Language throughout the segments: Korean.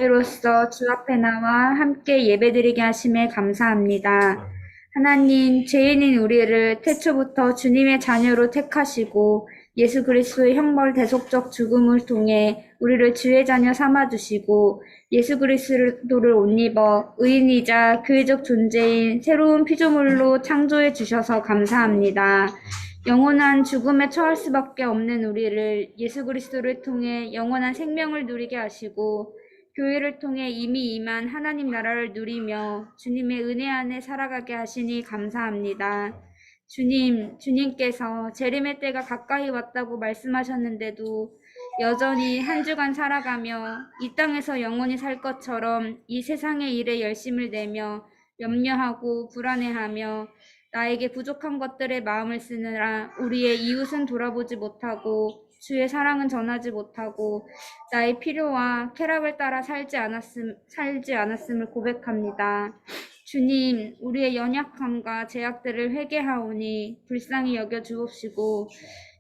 로서 주 앞에 나와 함께 예배드리게 하심에 감사합니다. 하나님, 죄인인 우리를 태초부터 주님의 자녀로 택하시고 예수 그리스도의 형벌 대속적 죽음을 통해 우리를 주의 자녀 삼아주시고 예수 그리스도를 옷 입어 의인이자 교회적 존재인 새로운 피조물로 창조해 주셔서 감사합니다. 영원한 죽음에 처할 수밖에 없는 우리를 예수 그리스도를 통해 영원한 생명을 누리게 하시고 교회를 통해 이미 임한 하나님 나라를 누리며 주님의 은혜 안에 살아가게 하시니 감사합니다. 주님께서 재림의 때가 가까이 왔다고 말씀하셨는데도 여전히 한 주간 살아가며 이 땅에서 영원히 살 것처럼 이 세상의 일에 열심을 내며 염려하고 불안해하며 나에게 부족한 것들에 마음을 쓰느라 우리의 이웃은 돌아보지 못하고 주의 사랑은 전하지 못하고 나의 필요와 쾌락을 따라 살지 않았음을 고백합니다. 주님, 우리의 연약함과 제약들을 회개하오니 불쌍히 여겨 주옵시고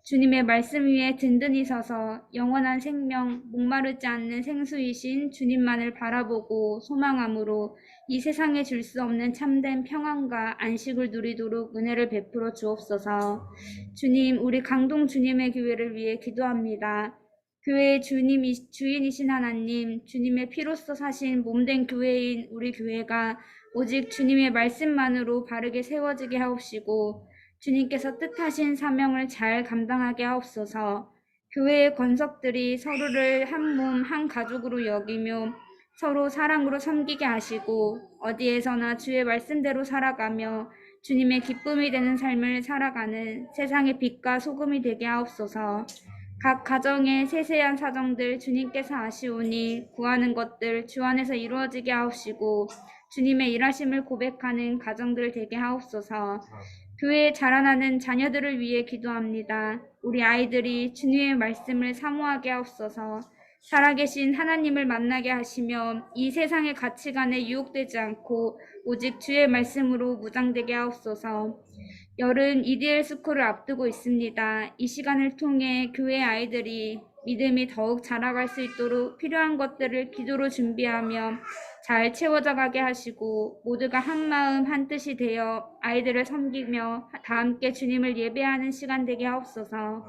주님의 말씀 위에 든든히 서서 영원한 생명, 목마르지 않는 생수이신 주님만을 바라보고 소망함으로 이 세상에 줄 수 없는 참된 평안과 안식을 누리도록 은혜를 베풀어 주옵소서. 주님, 우리 강동 주님의 교회를 위해 기도합니다. 교회의 주인이신 하나님, 주님의 피로써 사신 몸된 교회인 우리 교회가 오직 주님의 말씀만으로 바르게 세워지게 하옵시고 주님께서 뜻하신 사명을 잘 감당하게 하옵소서. 교회의 권석들이 서로를 한 몸, 한 가족으로 여기며 서로 사랑으로 섬기게 하시고 어디에서나 주의 말씀대로 살아가며 주님의 기쁨이 되는 삶을 살아가는 세상의 빛과 소금이 되게 하옵소서. 각 가정의 세세한 사정들 주님께서 아시오니 구하는 것들 주 안에서 이루어지게 하옵시고 주님의 일하심을 고백하는 가정들 되게 하옵소서. 교회에 자라나는 자녀들을 위해 기도합니다. 우리 아이들이 주님의 말씀을 사모하게 하옵소서. 살아계신 하나님을 만나게 하시며 이 세상의 가치관에 유혹되지 않고 오직 주의 말씀으로 무장되게 하옵소서. 여름 EDL 스쿨을 앞두고 있습니다. 이 시간을 통해 교회 아이들이 믿음이 더욱 자라갈 수 있도록 필요한 것들을 기도로 준비하며 잘 채워져 가게 하시고 모두가 한 마음 한 뜻이 되어 아이들을 섬기며 다 함께 주님을 예배하는 시간 되게 하옵소서.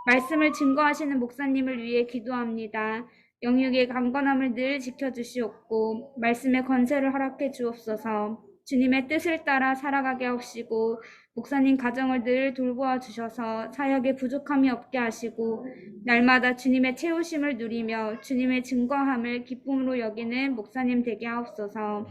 말씀을 증거하시는 목사님을 위해 기도합니다. 영육의 강건함을 늘 지켜주시옵고 말씀의 권세를 허락해 주옵소서. 주님의 뜻을 따라 살아가게 하시고 목사님 가정을 늘 돌보아 주셔서 사역에 부족함이 없게 하시고 날마다 주님의 채우심을 누리며 주님의 증거함을 기쁨으로 여기는 목사님 되게 하옵소서.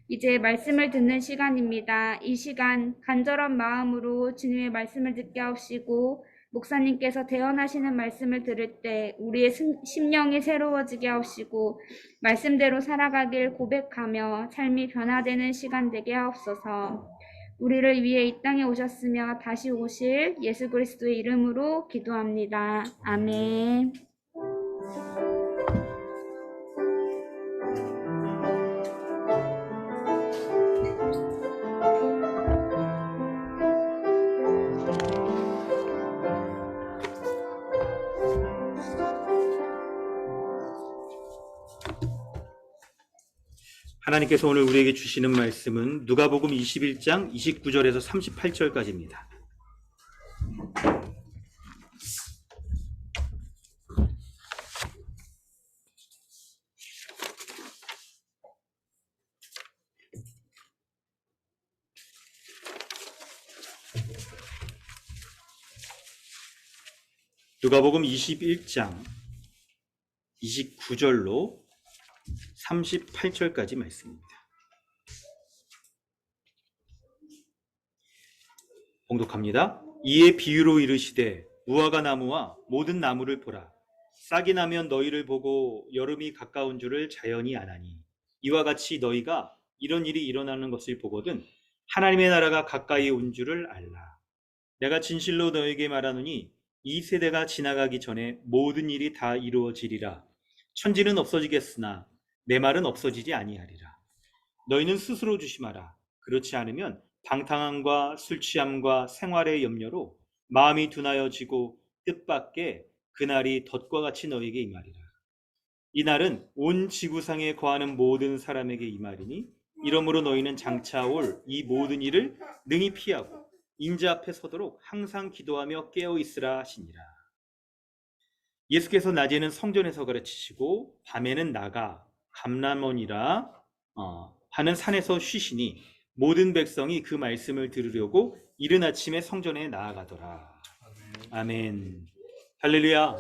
이제 말씀을 듣는 시간입니다. 이 시간 간절한 마음으로 주님의 말씀을 듣게 하옵시고 목사님께서 대언하시는 말씀을 들을 때 우리의 심령이 새로워지게 하옵시고 말씀대로 살아가길 고백하며 삶이 변화되는 시간 되게 하옵소서. 우리를 위해 이 땅에 오셨으며 다시 오실 예수 그리스도의 이름으로 기도합니다. 아멘. 하나님께서 오늘 우리에게 주시는 말씀은 누가복음 21장 29절에서 38절까지입니다. 누가복음 21장 29절로 38절까지 말씀입니다. 봉독합니다. 이에 비유로 이르시되 무화과 나무와 모든 나무를 보라. 싹이 나면 너희를 보고 여름이 가까운 줄을 자연히 아나니 이와 같이 너희가 이런 일이 일어나는 것을 보거든 하나님의 나라가 가까이 온 줄을 알라. 내가 진실로 너희에게 말하노니 이 세대가 지나가기 전에 모든 일이 다 이루어지리라. 천지는 없어지겠으나 내 말은 없어지지 아니하리라. 너희는 스스로 조심하라. 그렇지 않으면 방탕함과 술 취함과 생활의 염려로 마음이 둔하여지고 뜻밖의 그날이 덫과 같이 너희에게 임하리라. 이날은 온 지구상에 거하는 모든 사람에게 이 말이니 이러므로 너희는 장차 올 이 모든 일을 능히 피하고 인자 앞에 서도록 항상 기도하며 깨어 있으라 하시니라. 예수께서 낮에는 성전에서 가르치시고 밤에는 나가 감람원이라 하는 산에서 쉬시니 모든 백성이 그 말씀을 들으려고 이른 아침에 성전에 나아가더라. 아멘. 할렐루야.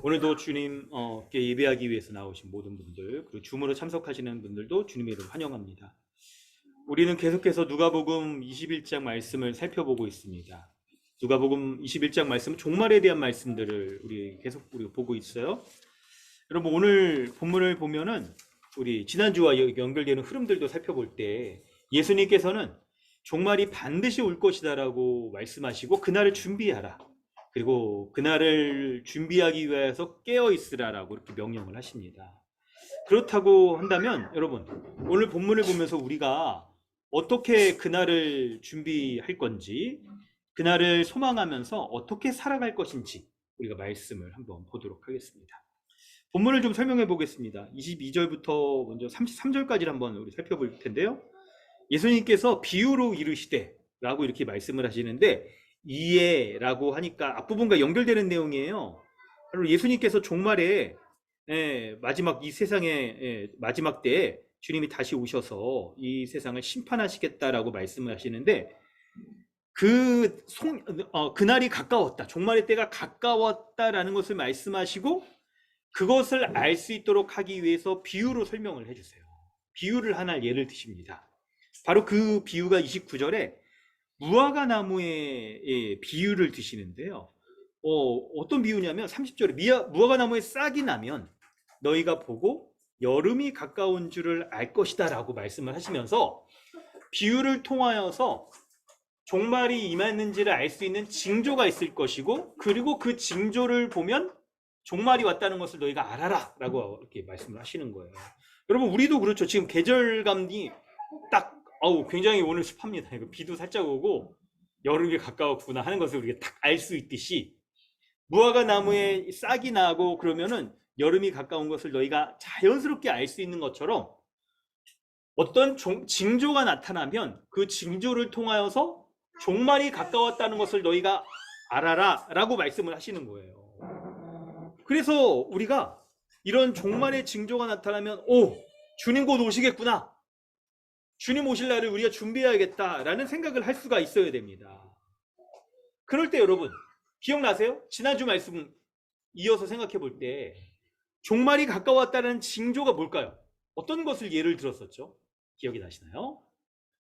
오늘도 주님께 예배하기 위해서 나오신 모든 분들, 그리고 줌으로 참석하시는 분들도 주님의 이름으로 환영합니다. 우리는 계속해서 누가복음 21장 말씀을 살펴보고 있습니다. 누가복음 21장 말씀은 종말에 대한 말씀들을 우리 계속 보고 있어요. 여러분, 오늘 본문을 보면은 우리 지난주와 연결되는 흐름들도 살펴볼 때 예수님께서는 종말이 반드시 올 것이다라고 말씀하시고 그날을 준비하라. 그리고 그날을 준비하기 위해서 깨어 있으라라고 이렇게 명령을 하십니다. 그렇다고 한다면 여러분, 오늘 본문을 보면서 우리가 어떻게 그날을 준비할 건지, 그날을 소망하면서 어떻게 살아갈 것인지 우리가 말씀을 한번 보도록 하겠습니다. 본문을 좀 설명해 보겠습니다. 22절부터 먼저 33절까지를 한번 우리 살펴볼 텐데요. 예수님께서 비유로 이르시되 라고 이렇게 말씀을 하시는데, 이에라고 하니까 앞부분과 연결되는 내용이에요. 바로 예수님께서 종말에 마지막 이 세상의 마지막 때에 주님이 다시 오셔서 이 세상을 심판하시겠다라고 말씀을 하시는데, 그날이 가까웠다, 종말의 때가 가까웠다라는 것을 말씀하시고 그것을 알 수 있도록 하기 위해서 비유로 설명을 해주세요. 비유를 하나 예를 드십니다. 바로 그 비유가 29절에 무화과 나무의 비유를 드시는데요. 어떤 비유냐면 30절에 무화과 나무에 싹이 나면 너희가 보고 여름이 가까운 줄을 알 것이다 라고 말씀을 하시면서 비유를 통하여서 종말이 임했는지를 알 수 있는 징조가 있을 것이고, 그리고 그 징조를 보면 종말이 왔다는 것을 너희가 알아라 라고 이렇게 말씀을 하시는 거예요. 여러분, 우리도 그렇죠. 지금 계절감이 딱 굉장히 오늘 습합니다. 비도 살짝 오고 여름이 가까웠구나 하는 것을 우리가 딱 알 수 있듯이, 무화과 나무에 싹이 나고 그러면은 여름이 가까운 것을 너희가 자연스럽게 알 수 있는 것처럼 어떤 징조가 나타나면 그 징조를 통하여서 종말이 가까웠다는 것을 너희가 알아라 라고 말씀을 하시는 거예요. 그래서 우리가 이런 종말의 징조가 나타나면 주님 곧 오시겠구나, 주님 오실 날을 우리가 준비해야겠다라는 생각을 할 수가 있어야 됩니다. 그럴 때 여러분, 기억나세요? 지난주 말씀 이어서 생각해 볼 때 종말이 가까웠다는 징조가 뭘까요? 어떤 것을 예를 들었었죠? 기억이 나시나요?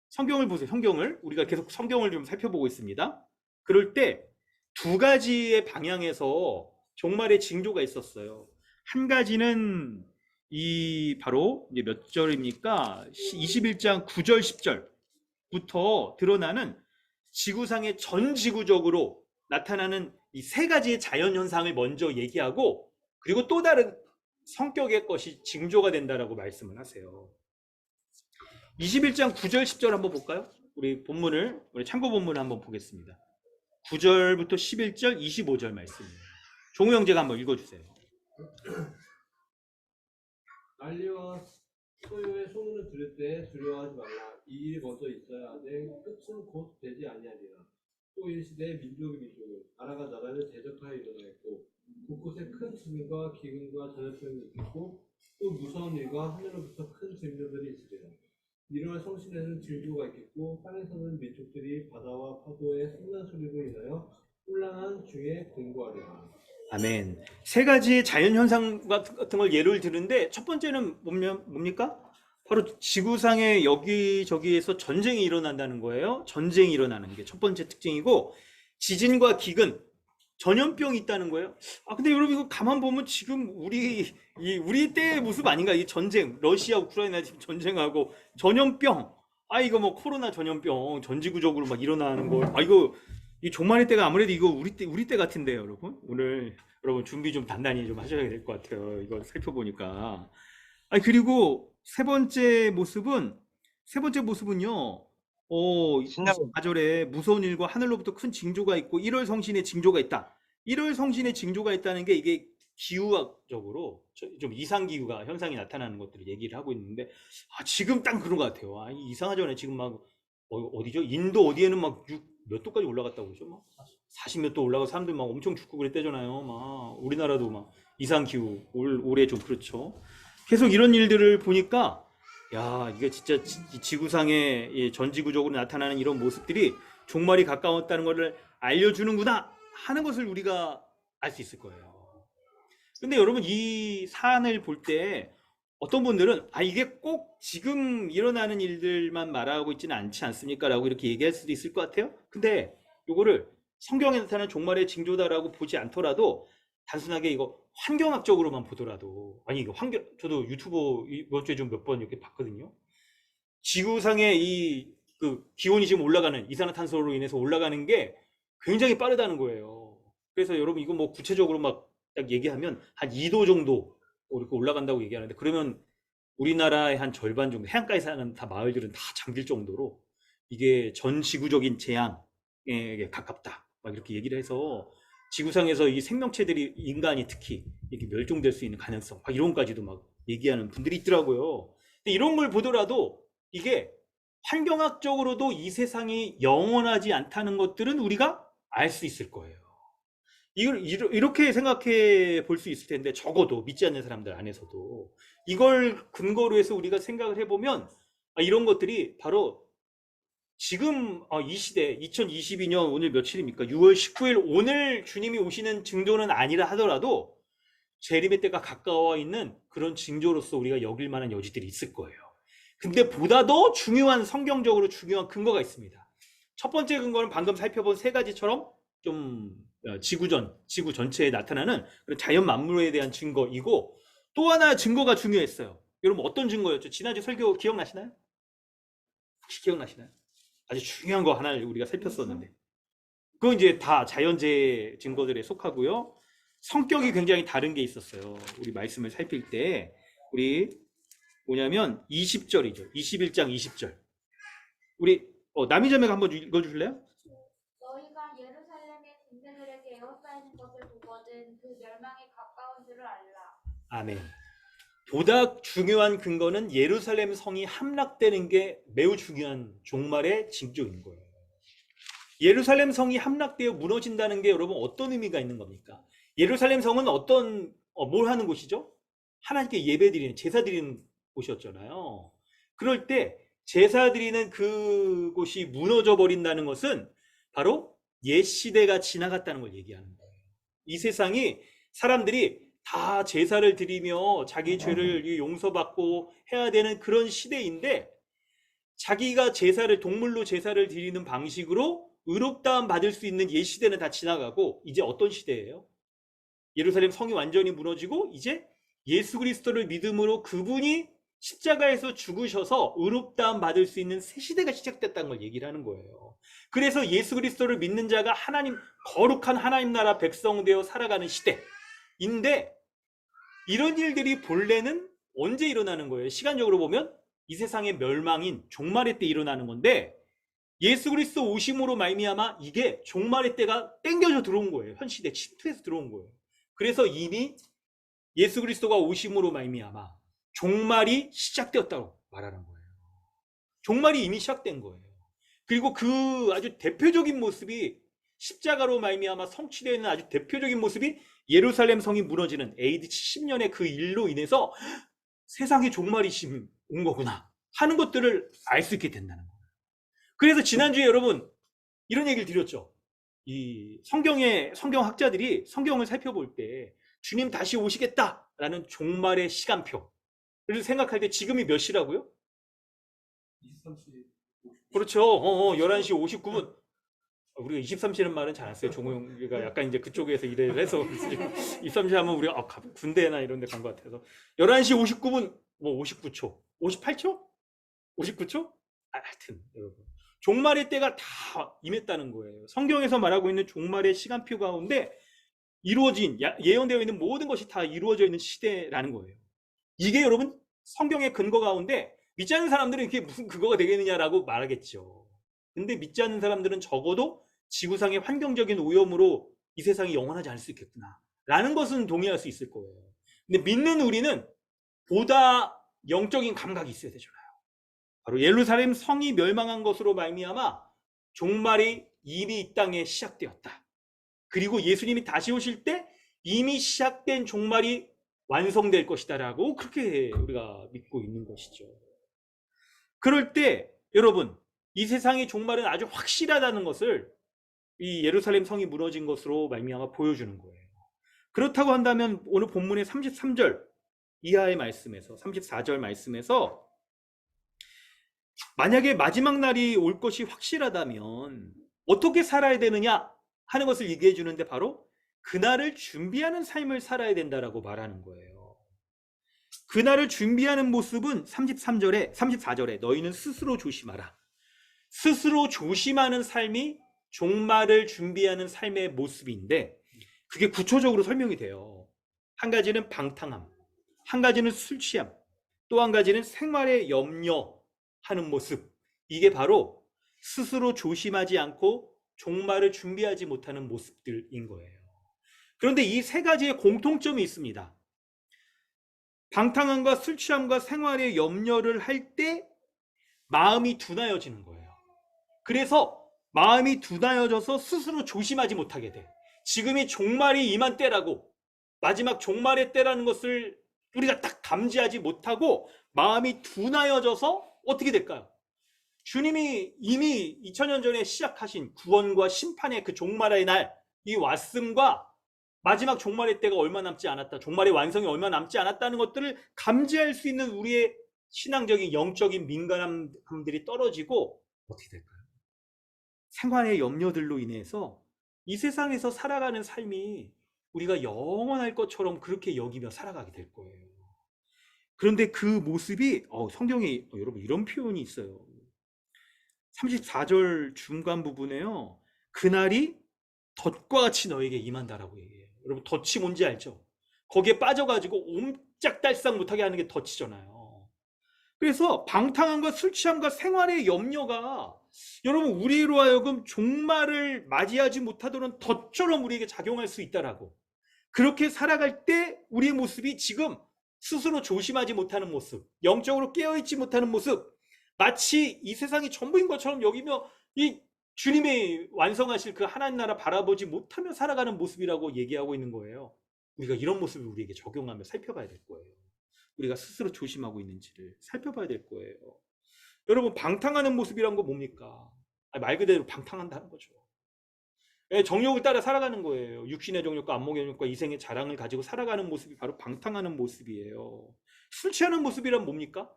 성경을 보세요. 성경을 우리가 계속 성경을 좀 살펴보고 있습니다. 그럴 때 두 가지의 방향에서 종말의 징조가 있었어요. 한 가지는 바로 이제 몇 절입니까? 21장 9절 10절부터 드러나는 지구상의 전 지구적으로 나타나는 이 세 가지의 자연 현상을 먼저 얘기하고, 그리고 또 다른 성격의 것이 징조가 된다라고 말씀을 하세요. 21장 9절 10절 한번 볼까요? 우리 참고 본문을 한번 보겠습니다. 9절부터 11절 25절 말씀이에요. 종우 형제가 한번 읽어주세요. 난리와 소요의 소문을 들을 때 두려워하지 말라. 이 일이 먼저 있어야 하되 끝은 곧 되지 아니하리라. 또 일시대 민족이 민족을, 나라가 나라를 대적하여 일어나겠고, 곳곳에 큰 지진과 기근과 전염병이 있겠고, 또 무서운 일과 하늘로부터 큰 징조들이 있으리라. 이러한 성신에는 징조가 있겠고, 땅에서는 민족들이 바다와 파도의 성난 소리로 인하여 혼란한 중에 공고하리라. 아멘. 세 가지의 자연 현상 같은 걸 예를 드는데, 첫 번째는 뭡니까? 바로 지구상의 여기저기에서 전쟁이 일어난다는 거예요. 전쟁이 일어나는 게 첫 번째 특징이고, 지진과 기근, 전염병이 있다는 거예요. 근데 여러분, 이거 가만 보면 지금 우리 때의 모습 아닌가? 이 전쟁, 러시아 우크라이나 지금 전쟁하고 전염병, 이거 뭐 코로나 전염병 전지구적으로 막 일어나는 거, 이거 이 종말의 때가 아무래도 이거 우리 때 같은데요, 여러분. 오늘 여러분 준비 좀 단단히 좀 하셔야 될 것 같아요. 이거 살펴보니까. 그리고 세 번째 모습은요. 24절에 무서운 일과 하늘로부터 큰 징조가 있고 1월 성신의 징조가 있다. 1월 성신의 징조가 있다는 게 이게 기후학적으로 좀 이상기후가 현상이 나타나는 것들을 얘기를 하고 있는데, 지금 딱 그런 것 같아요. 이상하잖아요. 지금 막 어디죠? 인도 어디에는 막 몇 도까지 올라갔다고 그러죠? 막 40 몇 도 올라가 사람들 막 엄청 죽고 그랬대잖아요. 막 우리나라도 막 이상기후 올해 좀 그렇죠. 계속 이런 일들을 보니까 야, 이게 진짜 이 지구상에 전지구적으로 나타나는 이런 모습들이 종말이 가까웠다는 것을 알려주는구나 하는 것을 우리가 알 수 있을 거예요. 근데 여러분, 이 사안을 볼 때 어떤 분들은 이게 꼭 지금 일어나는 일들만 말하고 있지는 않지 않습니까? 라고 이렇게 얘기할 수도 있을 것 같아요. 근데 이거를 성경에 나타나는 종말의 징조다라고 보지 않더라도 단순하게 이거 환경학적으로만 보더라도, 이거 저도 유튜브 이번 주에 좀 몇 번 이렇게 봤거든요. 지구상의 기온이 지금 올라가는, 이산화탄소로 인해서 올라가는 게 굉장히 빠르다는 거예요. 그래서 여러분, 이거 뭐 구체적으로 막 딱 얘기하면 한 2도 정도 이렇게 올라간다고 얘기하는데, 그러면 우리나라의 한 절반 정도, 해안가에 사는 다 마을들은 다 잠길 정도로 이게 전 지구적인 재앙에 가깝다, 막 이렇게 얘기를 해서 지구상에서 이 생명체들이, 인간이 특히 이렇게 멸종될 수 있는 가능성, 막 이런 것까지도 막 얘기하는 분들이 있더라고요. 근데 이런 걸 보더라도 이게 환경학적으로도 이 세상이 영원하지 않다는 것들은 우리가 알 수 있을 거예요. 이걸 이렇게 생각해 볼 수 있을 텐데, 적어도 믿지 않는 사람들 안에서도 이걸 근거로 해서 우리가 생각을 해보면 이런 것들이 바로 지금 이 시대, 2022년 오늘 며칠입니까? 6월 19일, 오늘 주님이 오시는 징조는 아니라 하더라도 재림의 때가 가까워 있는 그런 징조로서 우리가 여길 만한 여지들이 있을 거예요. 근데 보다 더 중요한, 성경적으로 중요한 근거가 있습니다. 첫 번째 근거는 방금 살펴본 세 가지처럼 좀 지구 전체에 나타나는 그런 자연 만물에 대한 증거이고, 또 하나 증거가 중요했어요. 여러분, 어떤 증거였죠? 지난주 설교 기억나시나요? 혹시 기억나시나요? 아주 중요한 거 하나를 우리가 살폈었는데, 그건 이제 다 자연재해 증거들에 속하고요. 성격이 굉장히 다른 게 있었어요. 우리 말씀을 살필 때 우리 뭐냐면 20절이죠. 21장 20절. 우리 남이자매가 한번 읽어주실래요? 너희가 예루살렘의 군대들에게 에워싸이는 것을 보거든 그 멸망에 가까운 줄을 알라. 아멘. 보다 중요한 근거는 예루살렘 성이 함락되는 게 매우 중요한 종말의 징조인 거예요. 예루살렘 성이 함락되어 무너진다는 게 여러분 어떤 의미가 있는 겁니까? 예루살렘 성은 뭘 하는 곳이죠? 하나님께 예배 드리는, 제사 드리는 곳이었잖아요. 그럴 때 제사 드리는 그곳이 무너져 버린다는 것은 바로 옛 시대가 지나갔다는 걸 얘기하는 거예요. 이 세상이 사람들이 다 제사를 드리며 자기 죄를 용서받고 해야 되는 그런 시대인데, 자기가 동물로 제사를 드리는 방식으로 의롭다함 받을 수 있는 옛 시대는 다 지나가고, 이제 어떤 시대예요? 예루살렘 성이 완전히 무너지고 이제 예수 그리스도를 믿음으로 그분이 십자가에서 죽으셔서 의롭다함 받을 수 있는 새 시대가 시작됐다는 걸 얘기를 하는 거예요. 그래서 예수 그리스도를 믿는 자가 거룩한 하나님 나라 백성 되어 살아가는 시대인데, 이런 일들이 본래는 언제 일어나는 거예요? 시간적으로 보면 이 세상의 멸망인 종말의 때 일어나는 건데, 예수 그리스도 오심으로 말미암아 이게 종말의 때가 땡겨져 들어온 거예요. 현 시대 침투해서 들어온 거예요. 그래서 이미 예수 그리스도가 오심으로 말미암아 종말이 시작되었다고 말하는 거예요. 종말이 이미 시작된 거예요. 그리고 그 아주 대표적인 모습이, 십자가로 말미암아 성취되어 있는 아주 대표적인 모습이 예루살렘 성이 무너지는 AD 70년의 그 일로 인해서 세상의 종말이 온 거구나 하는 것들을 알 수 있게 된다는 거예요. 그래서 지난주에 여러분 이런 얘기를 드렸죠. 이 성경학자들이 성경을 살펴볼 때 주님 다시 오시겠다라는 종말의 시간표를 생각할 때 지금이 몇 시라고요? 23시. 그렇죠. 11시 59분. 우리가 23시는 말은 잘 안 써요. 종호영이가 약간 이제 그쪽에서 일을 해서 23시 하면 우리가 군대나 이런 데 간 것 같아서 11시 59분, 뭐 59초, 58초? 59초? 하여튼 여러분, 종말의 때가 다 임했다는 거예요. 성경에서 말하고 있는 종말의 시간표 가운데 이루어진, 예언되어 있는 모든 것이 다 이루어져 있는 시대라는 거예요. 이게 여러분 성경의 근거 가운데, 믿지 않는 사람들은 이게 무슨 근거가 되겠느냐라고 말하겠죠. 근데 믿지 않는 사람들은 적어도 지구상의 환경적인 오염으로 이 세상이 영원하지 않을 수 있겠구나 라는 것은 동의할 수 있을 거예요. 근데 믿는 우리는 보다 영적인 감각이 있어야 되잖아요. 바로 예루살렘 성이 멸망한 것으로 말미암아 종말이 이미 이 땅에 시작되었다. 그리고 예수님이 다시 오실 때 이미 시작된 종말이 완성될 것이다라고 그렇게 우리가 믿고 있는 것이죠. 그럴 때 여러분, 이 세상의 종말은 아주 확실하다는 것을 이 예루살렘 성이 무너진 것으로 말미암아 보여주는 거예요. 그렇다고 한다면 오늘 본문의 33절 이하의 말씀에서 34절 말씀에서 만약에 마지막 날이 올 것이 확실하다면 어떻게 살아야 되느냐 하는 것을 얘기해 주는데 바로 그날을 준비하는 삶을 살아야 된다라고 말하는 거예요. 그날을 준비하는 모습은 34절에 너희는 스스로 조심하라. 스스로 조심하는 삶이 종말을 준비하는 삶의 모습인데 그게 구체적으로 설명이 돼요. 한 가지는 방탕함, 한 가지는 술 취함, 또 한 가지는 생활에 염려하는 모습. 이게 바로 스스로 조심하지 않고 종말을 준비하지 못하는 모습들인 거예요. 그런데 이 세 가지의 공통점이 있습니다. 방탕함과 술 취함과 생활에 염려를 할 때 마음이 둔하여지는 거예요. 그래서 마음이 둔하여져서 스스로 조심하지 못하게 돼. 지금이 종말이 임한 때라고, 마지막 종말의 때라는 것을 우리가 딱 감지하지 못하고 마음이 둔하여져서 어떻게 될까요? 주님이 이미 2000년 전에 시작하신 구원과 심판의 그 종말의 날, 이 왔음과 마지막 종말의 때가 얼마 남지 않았다, 종말의 완성이 얼마 남지 않았다는 것들을 감지할 수 있는 우리의 신앙적인 영적인 민감함들이 떨어지고 어떻게 될까요? 생활의 염려들로 인해서 이 세상에서 살아가는 삶이 우리가 영원할 것처럼 그렇게 여기며 살아가게 될 거예요. 그런데 그 모습이 성경에 여러분 이런 표현이 있어요. 34절 중간 부분에요. 그날이 덫과 같이 너에게 임한다라고 얘기해요. 여러분 덫이 뭔지 알죠? 거기에 빠져가지고 옴짝달싹 못하게 하는 게 덫이잖아요. 그래서 방탕함과 술 취함과 생활의 염려가 여러분 우리로 하여금 종말을 맞이하지 못하도록 덫처럼 우리에게 작용할 수 있다라고. 그렇게 살아갈 때 우리의 모습이 지금 스스로 조심하지 못하는 모습, 영적으로 깨어있지 못하는 모습, 마치 이 세상이 전부인 것처럼 여기며 이 주님의 완성하실 그 하나님 나라 바라보지 못하며 살아가는 모습이라고 얘기하고 있는 거예요. 우리가 이런 모습을 우리에게 적용하며 살펴봐야 될 거예요. 우리가 스스로 조심하고 있는지를 살펴봐야 될 거예요. 여러분 방탕하는 모습이란 건 뭡니까? 말 그대로 방탕한다는 거죠. 정욕을 따라 살아가는 거예요. 육신의 정욕과 안목의 정욕과 이생의 자랑을 가지고 살아가는 모습이 바로 방탕하는 모습이에요. 술 취하는 모습이란 뭡니까?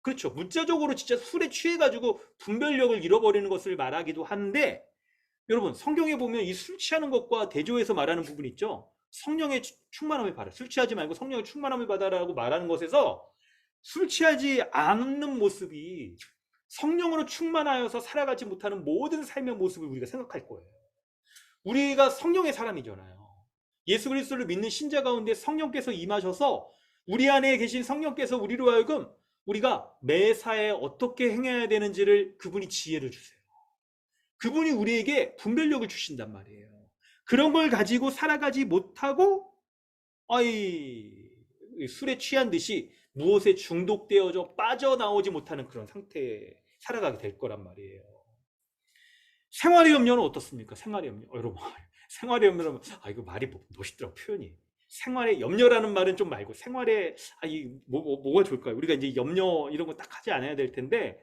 그렇죠. 문자적으로 진짜 술에 취해가지고 분별력을 잃어버리는 것을 말하기도 하는데 여러분 성경에 보면 이 술 취하는 것과 대조해서 말하는 부분 있죠. 성령의 충만함을 받아. 술 취하지 말고 성령의 충만함을 받아라고 말하는 것에서 술 취하지 않는 모습이 성령으로 충만하여서 살아가지 못하는 모든 삶의 모습을 우리가 생각할 거예요. 우리가 성령의 사람이잖아요. 예수 그리스도를 믿는 신자 가운데 성령께서 임하셔서 우리 안에 계신 성령께서 우리로 하여금 우리가 매사에 어떻게 행해야 되는지를 그분이 지혜를 주세요. 그분이 우리에게 분별력을 주신단 말이에요. 그런 걸 가지고 살아가지 못하고 술에 취한 듯이 무엇에 중독되어져 빠져나오지 못하는 그런 상태에 살아가게 될 거란 말이에요. 생활의 염려는 어떻습니까? 생활의 염려. 여러분 생활의 염려는 이거 말이 멋있더라고 표현이. 생활의 염려라는 말은 좀 말고 생활에 뭐가 좋을까요? 우리가 이제 염려 이런 거 딱 하지 않아야 될 텐데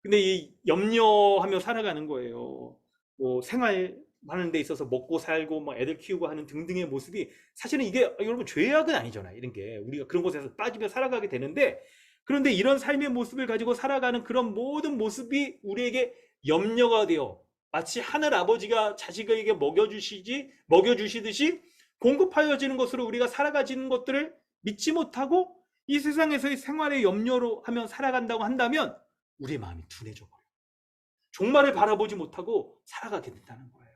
근데 이 염려하며 살아가는 거예요. 뭐 생활하는 데 있어서 먹고 살고 뭐 애들 키우고 하는 등등의 모습이 사실은 이게 여러분 죄악은 아니잖아요. 이런 게 우리가 그런 곳에서 빠지며 살아가게 되는데 그런데 이런 삶의 모습을 가지고 살아가는 그런 모든 모습이 우리에게 염려가 되어 마치 하늘 아버지가 자식에게 먹여주시듯이 공급하여지는 것으로 우리가 살아가지는 것들을 믿지 못하고 이 세상에서의 생활의 염려로 하면 살아간다고 한다면 우리의 마음이 둔해져 버려요. 종말을 바라보지 못하고 살아가게 된다는 거예요.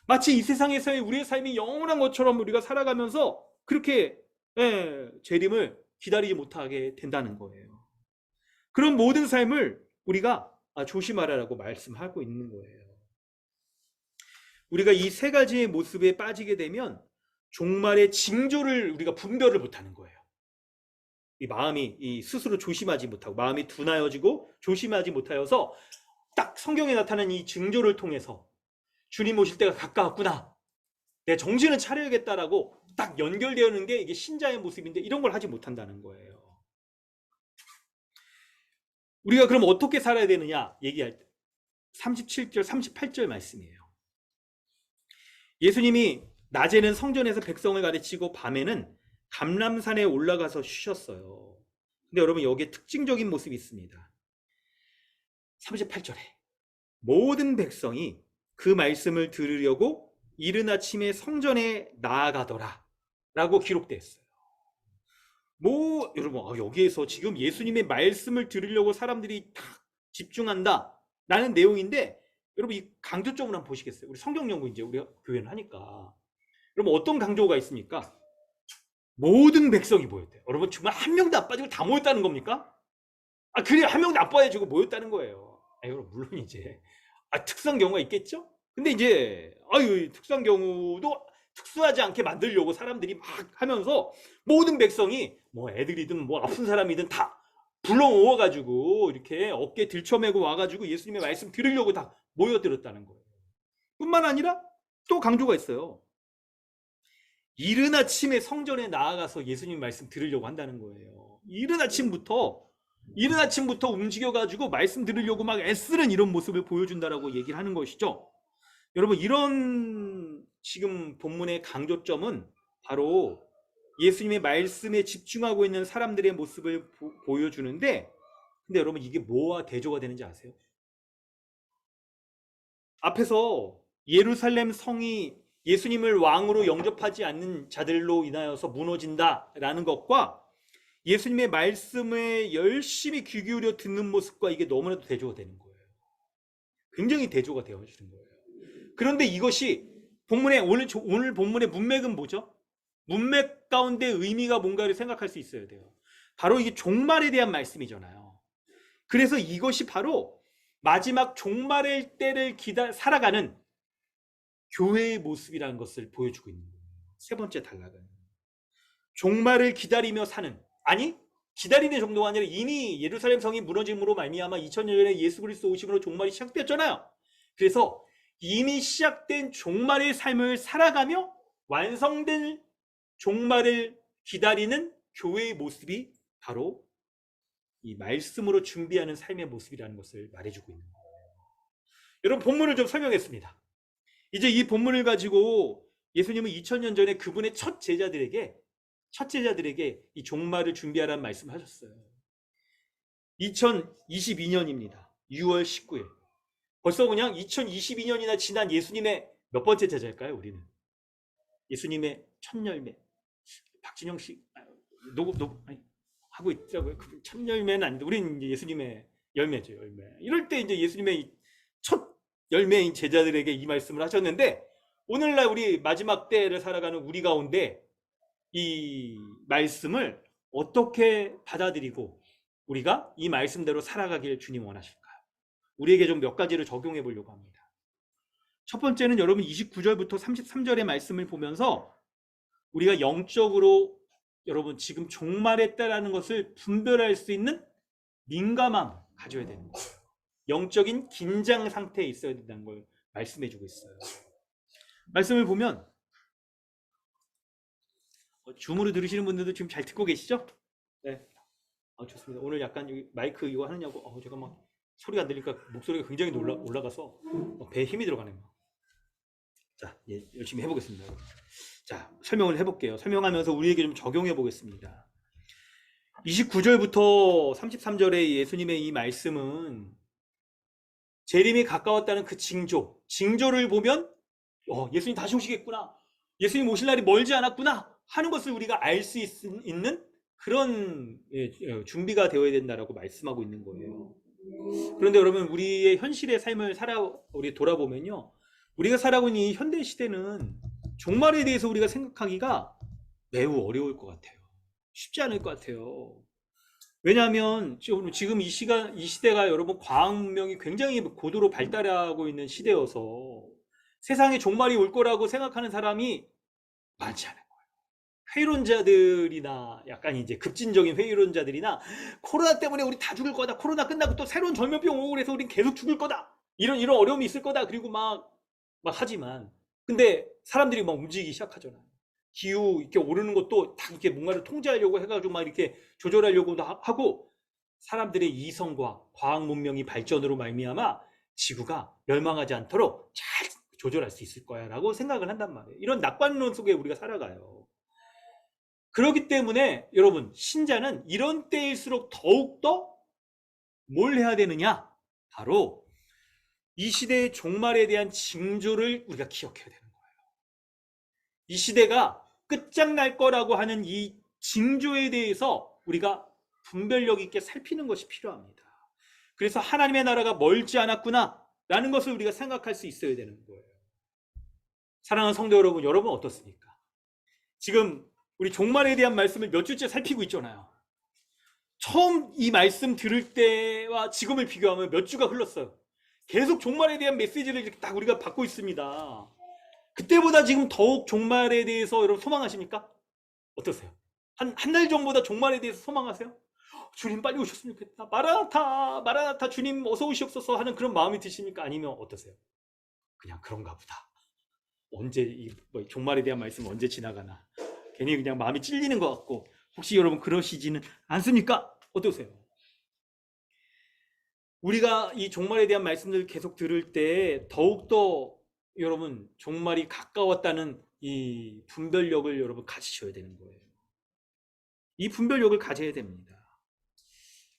마치 이 세상에서의 우리의 삶이 영원한 것처럼 우리가 살아가면서 그렇게 재림을 기다리지 못하게 된다는 거예요. 그런 모든 삶을 우리가 조심하라고 말씀하고 있는 거예요. 우리가 이 세 가지의 모습에 빠지게 되면 종말의 징조를 우리가 분별을 못하는 거예요. 이 마음이 이 스스로 조심하지 못하고 마음이 둔하여지고 조심하지 못하여서 딱 성경에 나타난 이 징조를 통해서 주님 오실 때가 가까웠구나, 내 정신을 차려야겠다라고 딱 연결되는 게 이게 신자의 모습인데 이런 걸 하지 못한다는 거예요. 우리가 그럼 어떻게 살아야 되느냐 얘기할 때 37절 38절 말씀이에요. 예수님이 낮에는 성전에서 백성을 가르치고 밤에는 감람산에 올라가서 쉬셨어요. 근데 여러분 여기에 특징적인 모습이 있습니다. 38절에 모든 백성이 그 말씀을 들으려고 이른 아침에 성전에 나아가더라 라고 기록되어 있어요. 여러분 여기에서 지금 예수님의 말씀을 들으려고 사람들이 다 집중한다 라는 내용인데, 여러분 이 강조점을 한번 보시겠어요? 우리 성경 연구 이제 우리 교회는 하니까. 여러분 어떤 강조가 있습니까? 모든 백성이 모였대요. 여러분 정말 한 명도 안 빠지고 다 모였다는 겁니까? 그래 한 명도 안 빠지고 모였다는 거예요. 여러분 물론 이제 특수한 경우가 있겠죠? 근데 이제 특수한 경우도 특수하지 않게 만들려고 사람들이 막 하면서 모든 백성이 뭐 애들이든 뭐 아픈 사람이든 다 불러 모아가지고 이렇게 어깨 들쳐매고 와가지고 예수님의 말씀 들으려고 다 모여들었다는 거예요. 뿐만 아니라 또 강조가 있어요. 이른 아침에 성전에 나아가서 예수님 말씀 들으려고 한다는 거예요. 이른 아침부터 움직여가지고 말씀 들으려고 막 애쓰는 이런 모습을 보여준다라고 얘기를 하는 것이죠. 여러분 이런 지금 본문의 강조점은 바로 예수님의 말씀에 집중하고 있는 사람들의 모습을 보여주는데, 근데 여러분 이게 뭐와 대조가 되는지 아세요? 앞에서 예루살렘 성이 예수님을 왕으로 영접하지 않는 자들로 인하여서 무너진다라는 것과 예수님의 말씀에 열심히 귀 기울여 듣는 모습과 이게 너무나도 대조가 되는 거예요. 굉장히 대조가 되어지는 거예요. 그런데 이것이 오늘 본문의 문맥은 뭐죠? 문맥 가운데 의미가 뭔가를 생각할 수 있어야 돼요. 바로 이게 종말에 대한 말씀이잖아요. 그래서 이것이 바로 마지막 종말의 때를 살아가는 교회의 모습이라는 것을 보여주고 있는 거예요. 세 번째 단락은 종말을 기다리며 사는, 기다리는 정도가 아니라 이미 예루살렘 성이 무너짐으로 말미암아 2000년 전에 예수 그리스도 오심으로 종말이 시작되었잖아요. 그래서 이미 시작된 종말의 삶을 살아가며 완성된 종말을 기다리는 교회의 모습이 바로 이 말씀으로 준비하는 삶의 모습이라는 것을 말해주고 있는 거예요. 여러분 본문을 좀 설명했습니다. 이제 이 본문을 가지고 예수님은 2000년 전에 그분의 첫 제자들에게 이 종말을 준비하라는 말씀을 하셨어요. 2022년입니다. 6월 19일. 벌써 그냥 2022년이나 지난 예수님의 몇 번째 제자일까요? 우리는 예수님의 첫 열매. 박진영 씨 하고 있더라고요. 첫 열매는 아닌데 우리는 이제 예수님의 열매죠, 열매. 이럴 때 이제 예수님의 첫 열매인 제자들에게 이 말씀을 하셨는데, 오늘날 우리 마지막 때를 살아가는 우리 가운데 이 말씀을 어떻게 받아들이고 우리가 이 말씀대로 살아가길 주님 원하실까요? 우리에게 좀 몇 가지를 적용해 보려고 합니다. 첫 번째는 여러분 29절부터 33절의 말씀을 보면서 우리가 영적으로 여러분 지금 종말의 때라는 것을 분별할 수 있는 민감함 가져야 되는 거예요. 영적인 긴장 상태에 있어야 된다는 걸 말씀해 주고 있어요. 말씀을 보면 줌으로 들으시는 분들도 지금 잘 듣고 계시죠? 네. 좋습니다. 오늘 약간 여기 마이크 이거 하느냐고 제가 막 소리가 안 들리니까 목소리가 굉장히 올라가서 배에 힘이 들어가네요. 자, 열심히 해보겠습니다. 자, 설명을 해볼게요. 설명하면서 우리에게 좀 적용해 보겠습니다. 29절부터 33절의 예수님의 이 말씀은 재림이 가까웠다는 그 징조를 보면 예수님 다시 오시겠구나, 예수님 오실 날이 멀지 않았구나 하는 것을 우리가 알 수 있는 그런 준비가 되어야 된다라고 말씀하고 있는 거예요. 그런데 여러분 우리의 현실의 삶을 우리 돌아보면요, 우리가 살아가고 있는 이 현대 시대는 종말에 대해서 우리가 생각하기가 매우 어려울 것 같아요. 쉽지 않을 것 같아요. 왜냐하면 지금 이 시대가 여러분 과학문명이 굉장히 고도로 발달하고 있는 시대여서 세상에 종말이 올 거라고 생각하는 사람이 많지 않은 거예요. 회의론자들이나 약간 이제 급진적인 회의론자들이나 코로나 때문에 우리 다 죽을 거다. 코로나 끝나고 또 새로운 전염병 오고 그래서 우린 계속 죽을 거다. 이런 어려움이 있을 거다. 그리고 막 하지만 근데 사람들이 막 움직이기 시작하잖아요. 기후 이렇게 오르는 것도 다 이렇게 뭔가를 통제하려고 해가지고 막 이렇게 조절하려고도 하고 사람들의 이성과 과학 문명이 발전으로 말미암아 지구가 멸망하지 않도록 잘 조절할 수 있을 거야라고 생각을 한단 말이에요. 이런 낙관론 속에 우리가 살아가요. 그렇기 때문에 여러분 신자는 이런 때일수록 더욱더 뭘 해야 되느냐? 바로 이 시대의 종말에 대한 징조를 우리가 기억해야 되는 거예요. 이 시대가 끝장날 거라고 하는 이 징조에 대해서 우리가 분별력 있게 살피는 것이 필요합니다. 그래서 하나님의 나라가 멀지 않았구나 라는 것을 우리가 생각할 수 있어야 되는 거예요. 사랑하는 성도 여러분, 여러분 어떻습니까? 지금 우리 종말에 대한 말씀을 몇 주째 살피고 있잖아요. 처음 이 말씀 들을 때와 지금을 비교하면 몇 주가 흘렀어요. 계속 종말에 대한 메시지를 이렇게 딱 우리가 받고 있습니다. 그때보다 지금 더욱 종말에 대해서 여러분 소망하십니까? 어떠세요? 한 달 전보다 종말에 대해서 소망하세요? 주님 빨리 오셨으면 좋겠다. 마라나타, 마라나타 주님 어서 오시옵소서 하는 그런 마음이 드십니까? 아니면 어떠세요? 그냥 그런가 보다. 언제 이 종말에 대한 말씀 언제 지나가나. 괜히 그냥 마음이 찔리는 것 같고 혹시 여러분 그러시지는 않습니까? 어떠세요? 우리가 이 종말에 대한 말씀을 계속 들을 때 더욱더 여러분 종말이 가까웠다는 이 분별력을 여러분 가지셔야 되는 거예요. 이 분별력을 가져야 됩니다.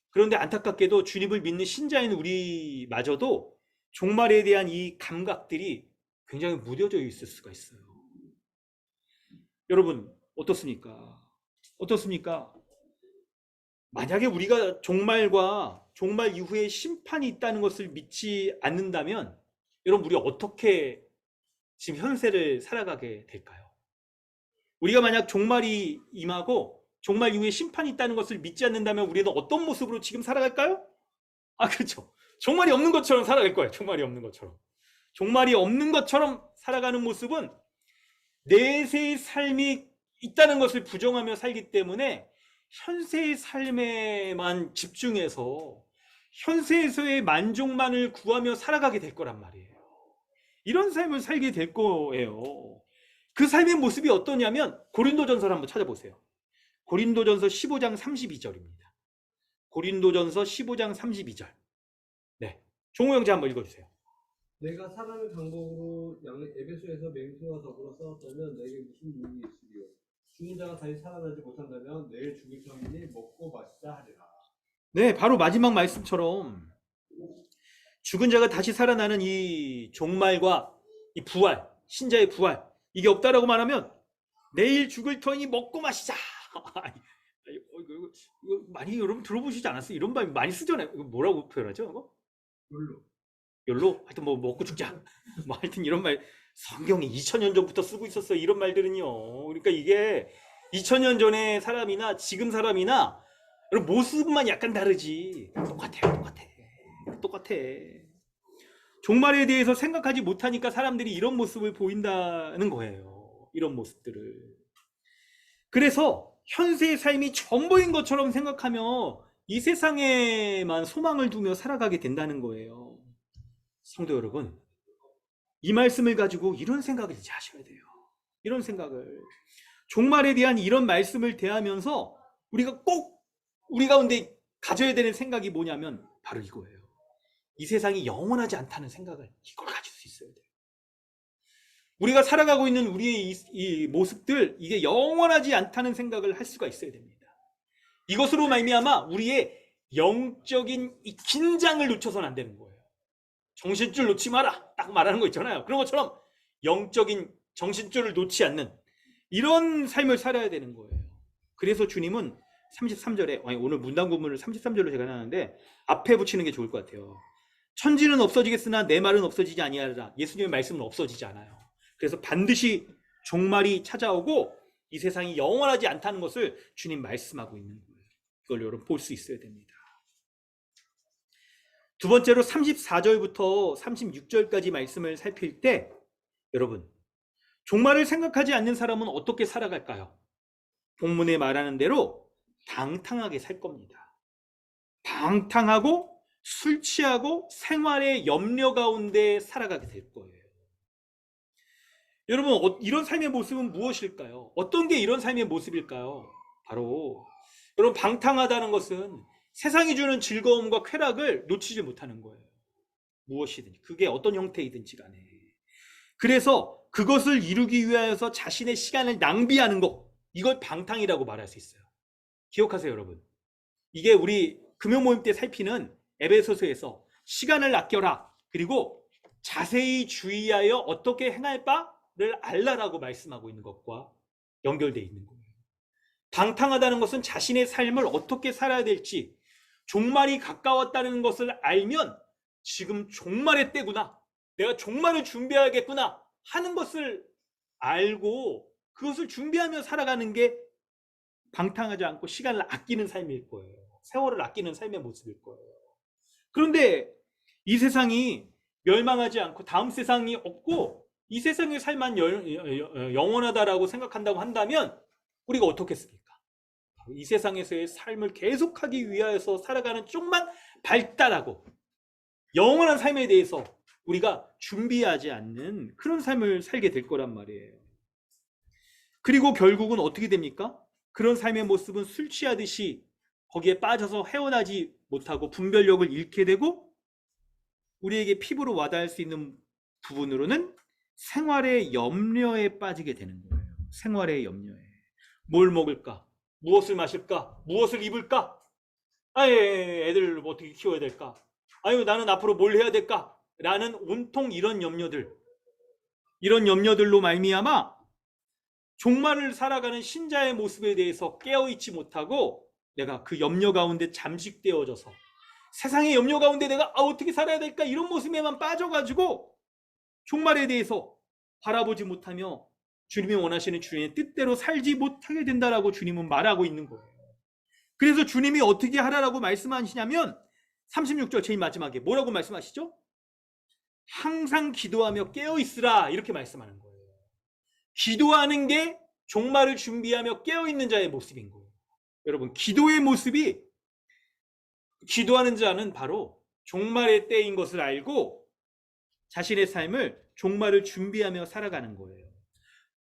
그런데 안타깝게도 주님을 믿는 신자인 우리마저도 종말에 대한 이 감각들이 굉장히 무뎌져 있을 수가 있어요. 여러분 어떻습니까? 어떻습니까? 만약에 우리가 종말과 종말 이후에 심판이 있다는 것을 믿지 않는다면 여러분 우리 어떻게 지금 현세를 살아가게 될까요? 우리가 만약 종말이 임하고 종말 이후에 심판이 있다는 것을 믿지 않는다면 우리는 어떤 모습으로 지금 살아갈까요? 아 그렇죠. 종말이 없는 것처럼 살아갈 거예요. 종말이 없는 것처럼. 종말이 없는 것처럼 살아가는 모습은 내세의 삶이 있다는 것을 부정하며 살기 때문에 현세의 삶에만 집중해서 현세에서의 만족만을 구하며 살아가게 될 거란 말이에요. 이런 삶을 살게 될 거예요. 그 삶의 모습이 어떠냐면 고린도전서를 한번 찾아보세요. 고린도전서 15장 32절입니다. 고린도전서 15장 32절. 네, 종호 형제 한번 읽어주세요. 내가 사람의 방법으로 에베소에서 맹수와 더불어 싸웠다면 내게 무슨 유익이 있으리요? 죽은 자가 다시 살아나지 못한다면 내일 죽을 터이니 먹고 마시자 하리라. 네, 바로 마지막 말씀처럼 죽은 자가 다시 살아나는 이 종말과 이 부활, 신자의 부활, 이게 없다라고 말하면 내일 죽을 터이니 먹고 마시자. 이거 많이 여러분 들어보시지 않았어요? 이런 말 많이 쓰잖아요. 이거 뭐라고 표현하죠? 이거? 욜로? 하여튼 뭐 먹고 죽자. 뭐 하여튼 이런 말 성경이 2000년 전부터 쓰고 있었어요. 이런 말들은요. 그러니까 이게 2000년 전의 사람이나 지금 사람이나 모습만 약간 다르지. 똑같아요. 똑같아. 종말에 대해서 생각하지 못하니까 사람들이 이런 모습을 보인다는 거예요. 이런 모습들을. 그래서 현세의 삶이 전부인 것처럼 생각하며 이 세상에만 소망을 두며 살아가게 된다는 거예요. 성도 여러분, 이 말씀을 가지고 이런 생각을 이제 하셔야 돼요. 이런 생각을. 종말에 대한 이런 말씀을 대하면서 우리가 꼭 우리 가운데 가져야 되는 생각이 뭐냐면 바로 이거예요. 이 세상이 영원하지 않다는 생각을 이걸 가질 수 있어야 돼요. 우리가 살아가고 있는 우리의 이 모습들, 이게 영원하지 않다는 생각을 할 수가 있어야 됩니다. 이것으로 말미암아 우리의 영적인 이 긴장을 놓쳐서는 안 되는 거예요. 정신줄 놓지 마라 딱 말하는 거 있잖아요. 그런 것처럼 영적인 정신줄을 놓지 않는 이런 삶을 살아야 되는 거예요. 그래서 주님은 33절에 오늘 문단구문을 33절로 제가 하는데 앞에 붙이는 게 좋을 것 같아요. 천지는 없어지겠으나 내 말은 없어지지 아니하리라. 예수님의 말씀은 없어지지 않아요. 그래서 반드시 종말이 찾아오고 이 세상이 영원하지 않다는 것을 주님 말씀하고 있는 거예요. 그걸 여러분 볼 수 있어야 됩니다. 두 번째로 34절부터 36절까지 말씀을 살필 때 여러분 종말을 생각하지 않는 사람은 어떻게 살아갈까요? 본문에 말하는 대로 방탕하게 살 겁니다. 방탕하고 술 취하고 생활의 염려 가운데 살아가게 될 거예요. 여러분, 이런 삶의 모습은 무엇일까요? 어떤 게 이런 삶의 모습일까요? 바로 여러분, 방탕하다는 것은 세상이 주는 즐거움과 쾌락을 놓치지 못하는 거예요. 무엇이든지, 그게 어떤 형태이든지 간에. 그래서 그것을 이루기 위하여서 자신의 시간을 낭비하는 것, 이걸 방탕이라고 말할 수 있어요. 기억하세요, 여러분. 이게 우리 금요 모임 때 살피는 에베소서에서 시간을 아껴라, 그리고 자세히 주의하여 어떻게 행할 바를 알라라고 말씀하고 있는 것과 연결되어 있는 거예요. 방탕하다는 것은 자신의 삶을 어떻게 살아야 될지, 종말이 가까웠다는 것을 알면 지금 종말의 때구나, 내가 종말을 준비해야겠구나 하는 것을 알고 그것을 준비하며 살아가는 게 방탕하지 않고 시간을 아끼는 삶일 거예요. 세월을 아끼는 삶의 모습일 거예요. 그런데 이 세상이 멸망하지 않고 다음 세상이 없고 이 세상의 삶만 영원하다라고 생각한다고 한다면 우리가 어떻겠습니까? 이 세상에서의 삶을 계속하기 위하여서 살아가는 쪽만 발달하고 영원한 삶에 대해서 우리가 준비하지 않는 그런 삶을 살게 될 거란 말이에요. 그리고 결국은 어떻게 됩니까? 그런 삶의 모습은 술 취하듯이 거기에 빠져서 헤어나지 못하고 분별력을 잃게 되고, 우리에게 피부로 와닿을 수 있는 부분으로는 생활의 염려에 빠지게 되는 거예요. 생활의 염려에. 뭘 먹을까? 무엇을 마실까? 무엇을 입을까? 애들 어떻게 키워야 될까? 나는 앞으로 뭘 해야 될까? 라는 온통 이런 염려들로 말미암아 종말을 살아가는 신자의 모습에 대해서 깨어있지 못하고 내가 그 염려 가운데 잠식되어져서 세상의 염려 가운데 내가 어떻게 살아야 될까 이런 모습에만 빠져가지고 종말에 대해서 바라보지 못하며 주님이 원하시는 주님의 뜻대로 살지 못하게 된다라고 주님은 말하고 있는 거예요. 그래서 주님이 어떻게 하라라고 말씀하시냐면 36절 제일 마지막에 뭐라고 말씀하시죠? 항상 기도하며 깨어있으라, 이렇게 말씀하는 거예요. 기도하는 게 종말을 준비하며 깨어있는 자의 모습인 거예요. 여러분, 기도의 모습이, 기도하는 자는 바로 종말의 때인 것을 알고 자신의 삶을 종말을 준비하며 살아가는 거예요.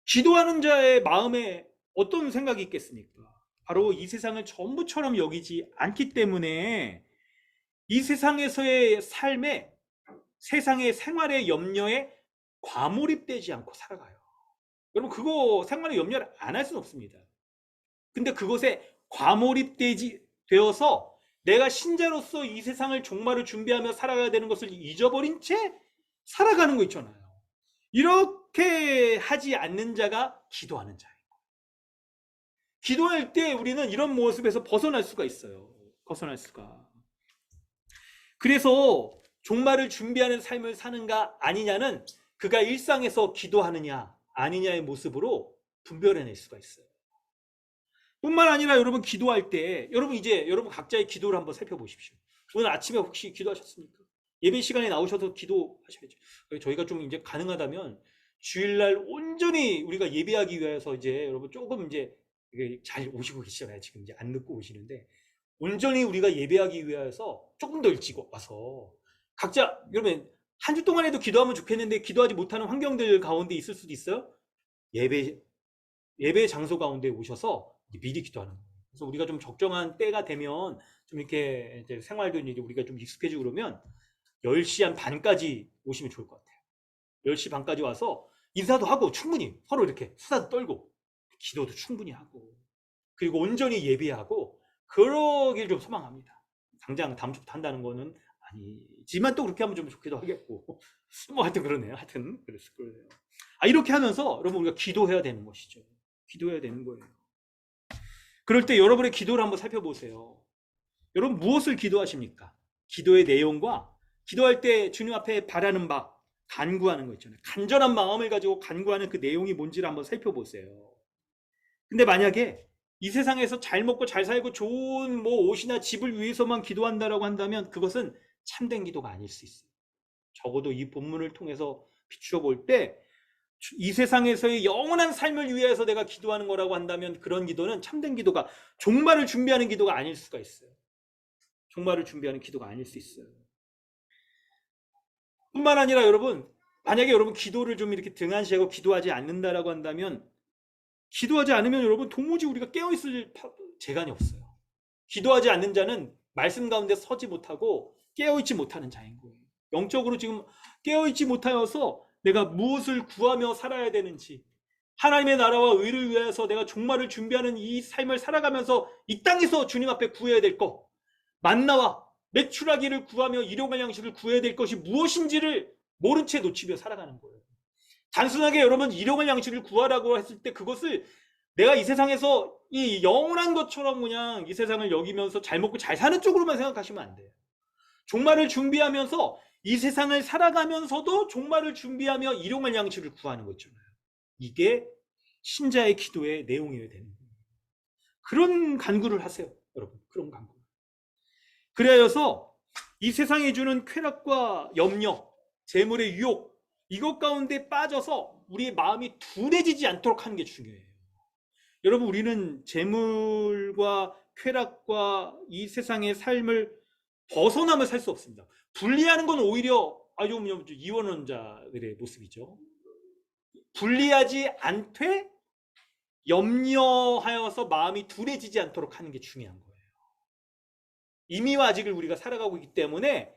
기도하는 자의 마음에 어떤 생각이 있겠습니까? 바로 이 세상을 전부처럼 여기지 않기 때문에 이 세상에서의 삶에, 세상의 생활의 염려에 과몰입되지 않고 살아가요. 여러분, 그거 생활의 염려를 안 할 수는 없습니다. 근데 그것에 되어서 내가 신자로서 이 세상을 종말을 준비하며 살아가야 되는 것을 잊어버린 채 살아가는 거 있잖아요. 이렇게 하지 않는 자가 기도하는 자예요. 기도할 때 우리는 이런 모습에서 벗어날 수가 있어요. 벗어날 수가. 그래서 종말을 준비하는 삶을 사는가 아니냐는 그가 일상에서 기도하느냐 아니냐의 모습으로 분별해낼 수가 있어요. 뿐만 아니라 여러분, 기도할 때 여러분 각자의 기도를 한번 살펴보십시오. 오늘 아침에 혹시 기도하셨습니까? 예배 시간에 나오셔서 기도하셔야죠. 저희가 좀 이제 가능하다면 주일날 온전히 우리가 예배하기 위해서 이제 여러분 조금 이제 잘 오시고 계시잖아요. 지금 이제 안 늦고 오시는데 온전히 우리가 예배하기 위해서 조금 더 일찍 와서 각자, 여러분 한 주 동안에도 기도하면 좋겠는데 기도하지 못하는 환경들 가운데 있을 수도 있어요. 예배 장소 가운데 오셔서 미리 기도하는 거예요. 그래서 우리가 좀 적정한 때가 되면 좀 이렇게 이제 생활도 이제 우리가 좀 익숙해지고 그러면 10시 한 반까지 오시면 좋을 것 같아요. 10시 반까지 와서 인사도 하고 충분히 서로 이렇게 수다도 떨고 기도도 충분히 하고 그리고 온전히 예배하고 그러길 좀 소망합니다. 당장 다음 주부터 한다는 거는 아니지만 또 그렇게 하면 좀 좋기도 하겠고 뭐 하여튼 그러네요. 하여튼 그랬을 거예요. 이렇게 하면서 여러분 우리가 기도해야 되는 것이죠. 기도해야 되는 거예요. 그럴 때 여러분의 기도를 한번 살펴보세요. 여러분 무엇을 기도하십니까? 기도의 내용과 기도할 때 주님 앞에 바라는 바, 간구하는 거 있잖아요. 간절한 마음을 가지고 간구하는 그 내용이 뭔지를 한번 살펴보세요. 근데 만약에 이 세상에서 잘 먹고 잘 살고 좋은 뭐 옷이나 집을 위해서만 기도한다라고 한다면 그것은 참된 기도가 아닐 수 있어요. 적어도 이 본문을 통해서 비추어 볼 때 이 세상에서의 영원한 삶을 위해서 내가 기도하는 거라고 한다면 그런 기도는 참된 기도가, 종말을 준비하는 기도가 아닐 수가 있어요. 종말을 준비하는 기도가 아닐 수 있어요. 뿐만 아니라 여러분, 만약에 여러분 기도를 좀 이렇게 등한시하고 기도하지 않는다라고 한다면, 기도하지 않으면 여러분 도무지 우리가 깨어있을 재간이 없어요. 기도하지 않는 자는 말씀 가운데 서지 못하고 깨어있지 못하는 자인 거예요. 영적으로 지금 깨어있지 못하여서 내가 무엇을 구하며 살아야 되는지, 하나님의 나라와 의를 위해서 내가 종말을 준비하는 이 삶을 살아가면서 이 땅에서 주님 앞에 구해야 될 것, 만나와 매출하기를 구하며 일용할 양식을 구해야 될 것이 무엇인지를 모른 채 놓치며 살아가는 거예요. 단순하게 여러분 일용할 양식을 구하라고 했을 때 그것을 내가 이 세상에서 이 영원한 것처럼 그냥 이 세상을 여기면서 잘 먹고 잘 사는 쪽으로만 생각하시면 안 돼요. 종말을 준비하면서 이 세상을 살아가면서도 종말을 준비하며 일용할 양식을 구하는 거 있잖아요. 이게 신자의 기도의 내용이어야 되는 거예요. 그런 간구를 하세요, 여러분. 그런 간구. 그래서 이 세상이 주는 쾌락과 염려, 재물의 유혹, 이것 가운데 빠져서 우리의 마음이 둔해지지 않도록 하는 게 중요해요. 여러분, 우리는 재물과 쾌락과 이 세상의 삶을 벗어나면 살 수 없습니다. 분리하는 건 오히려 아주 이원론자들의 모습이죠. 분리하지 않되 염려하여서 마음이 둔해지지 않도록 하는 게 중요한 거예요. 이미와 아직을 우리가 살아가고 있기 때문에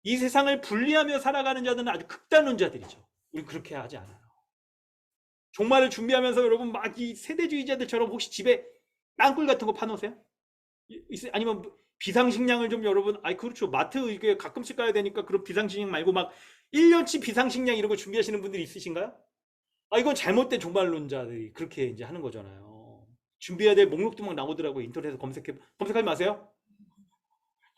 이 세상을 분리하며 살아가는 자들은 아주 극단론자들이죠. 우리 그렇게 하지 않아요. 종말을 준비하면서 여러분 막 이 세대주의자들처럼 혹시 집에 땅굴 같은 거 파놓으세요? 아니면 비상식량을 좀 여러분, 그렇죠. 마트 이게 가끔씩 가야 되니까 그런 비상식량 말고 막 1년치 비상식량 이런 거 준비하시는 분들이 있으신가요? 이건 잘못된 종말론자들이 그렇게 이제 하는 거잖아요. 준비해야 될 목록도 막 나오더라고요. 인터넷에서 검색하지 마세요.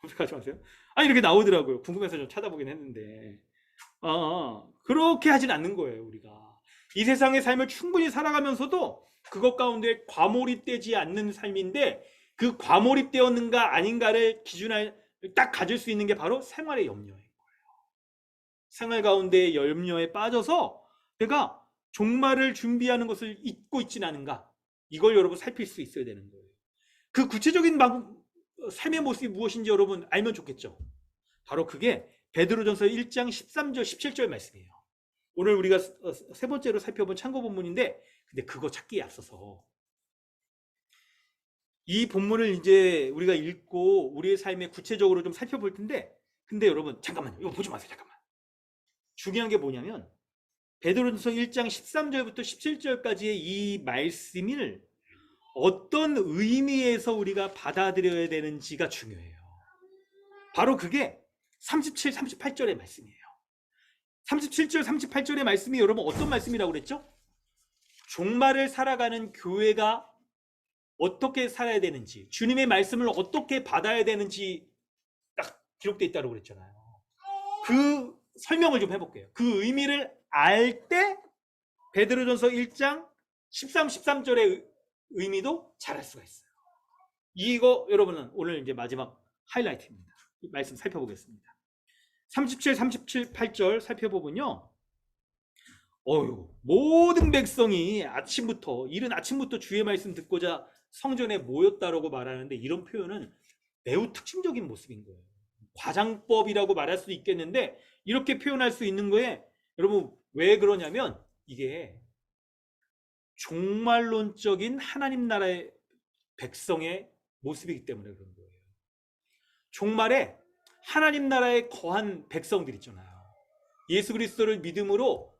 검색하지 마세요. 이렇게 나오더라고요. 궁금해서 좀 찾아보긴 했는데. 그렇게 하진 않는 거예요, 우리가. 이 세상의 삶을 충분히 살아가면서도 그것 가운데 과몰입되지 않는 삶인데, 그 과몰입되었는가 아닌가를 기준을 딱 가질 수 있는 게 바로 생활의 염려인 거예요. 생활 가운데 염려에 빠져서 내가 종말을 준비하는 것을 잊고 있지는 않은가, 이걸 여러분 살필 수 있어야 되는 거예요. 그 구체적인 삶의 모습이 무엇인지 여러분 알면 좋겠죠. 바로 그게 베드로전서 1장 13절 17절 말씀이에요. 오늘 우리가 세 번째로 살펴본 참고 본문인데, 근데 그거 찾기에 앞서서 이 본문을 이제 우리가 읽고 우리의 삶에 구체적으로 좀 살펴볼 텐데, 근데 여러분 잠깐만요. 이거 보지 마세요. 잠깐만. 중요한 게 뭐냐면 베드로전서 1장 13절부터 17절까지의 이 말씀을 어떤 의미에서 우리가 받아들여야 되는지가 중요해요. 바로 그게 37, 38절의 말씀이에요. 37절, 38절의 말씀이 여러분 어떤 말씀이라고 그랬죠? 종말을 살아가는 교회가 어떻게 살아야 되는지, 주님의 말씀을 어떻게 받아야 되는지 딱 기록되어 있다고 그랬잖아요. 그 설명을 좀 해볼게요. 그 의미를 알 때 베드로전서 1장 13, 13절의 의미도 잘 알 수가 있어요. 이거 여러분은 오늘 이제 마지막 하이라이트입니다. 이 말씀 살펴보겠습니다. 37, 37, 8절 살펴보면요. 모든 백성이 이른 아침부터 주의 말씀 듣고자 성전에 모였다라고 말하는데, 이런 표현은 매우 특징적인 모습인 거예요. 과장법이라고 말할 수도 있겠는데, 이렇게 표현할 수 있는 거에 여러분 왜 그러냐면, 이게 종말론적인 하나님 나라의 백성의 모습이기 때문에 그런 거예요. 종말에 하나님 나라에 거한 백성들 있잖아요. 예수 그리스도를 믿음으로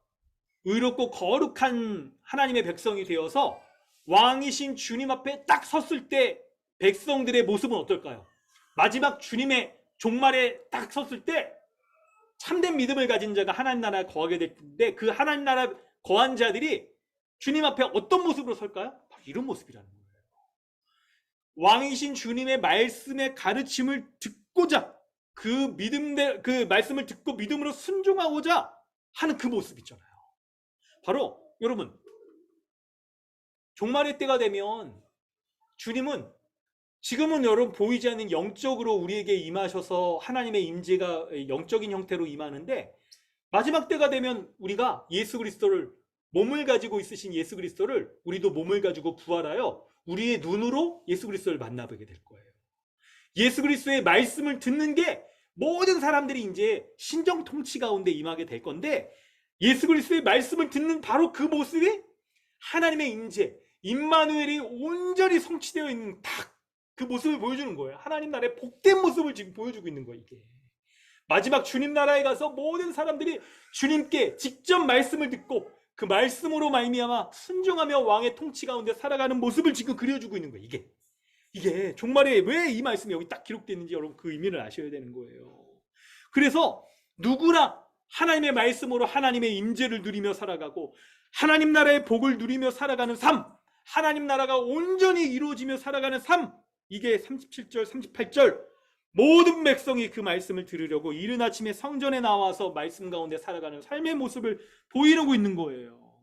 의롭고 거룩한 하나님의 백성이 되어서 왕이신 주님 앞에 딱 섰을 때 백성들의 모습은 어떨까요? 마지막 주님의 종말에 딱 섰을 때 참된 믿음을 가진 자가 하나님 나라에 거하게 될 텐데, 그 하나님 나라에 거한 자들이 주님 앞에 어떤 모습으로 설까요? 바로 이런 모습이라는 거예요. 왕이신 주님의 말씀의 가르침을 듣고자, 그 말씀을 듣고 믿음으로 순종하고자 하는 그 모습 있잖아요. 바로 여러분, 종말의 때가 되면 주님은 지금은 여러분 보이지 않는 영적으로 우리에게 임하셔서 하나님의 임재가 영적인 형태로 임하는데, 마지막 때가 되면 우리가 예수 그리스도를 몸을 가지고 있으신 예수 그리스도를 우리도 몸을 가지고 부활하여 우리의 눈으로 예수 그리스도를 만나보게 될 거예요. 예수 그리스도의 말씀을 듣는 게 모든 사람들이 이제 신정 통치 가운데 임하게 될 건데, 예수 그리스도의 말씀을 듣는 바로 그 모습이 하나님의 임재, 임마누엘이 온전히 성취되어 있는 딱 그 모습을 보여주는 거예요. 하나님 나라의 복된 모습을 지금 보여주고 있는 거예요. 이게 마지막 주님 나라에 가서 모든 사람들이 주님께 직접 말씀을 듣고 그 말씀으로 말미암아 순종하며 왕의 통치 가운데 살아가는 모습을 지금 그려주고 있는 거예요. 이게 종말에 왜 이 말씀이 여기 딱 기록되어 있는지 여러분 그 의미를 아셔야 되는 거예요. 그래서 누구나 하나님의 말씀으로 하나님의 임재를 누리며 살아가고 하나님 나라의 복을 누리며 살아가는 삶, 하나님 나라가 온전히 이루어지며 살아가는 삶, 이게 37절 38절 모든 백성이 그 말씀을 들으려고 이른 아침에 성전에 나와서 말씀 가운데 살아가는 삶의 모습을 보이려고 있는 거예요.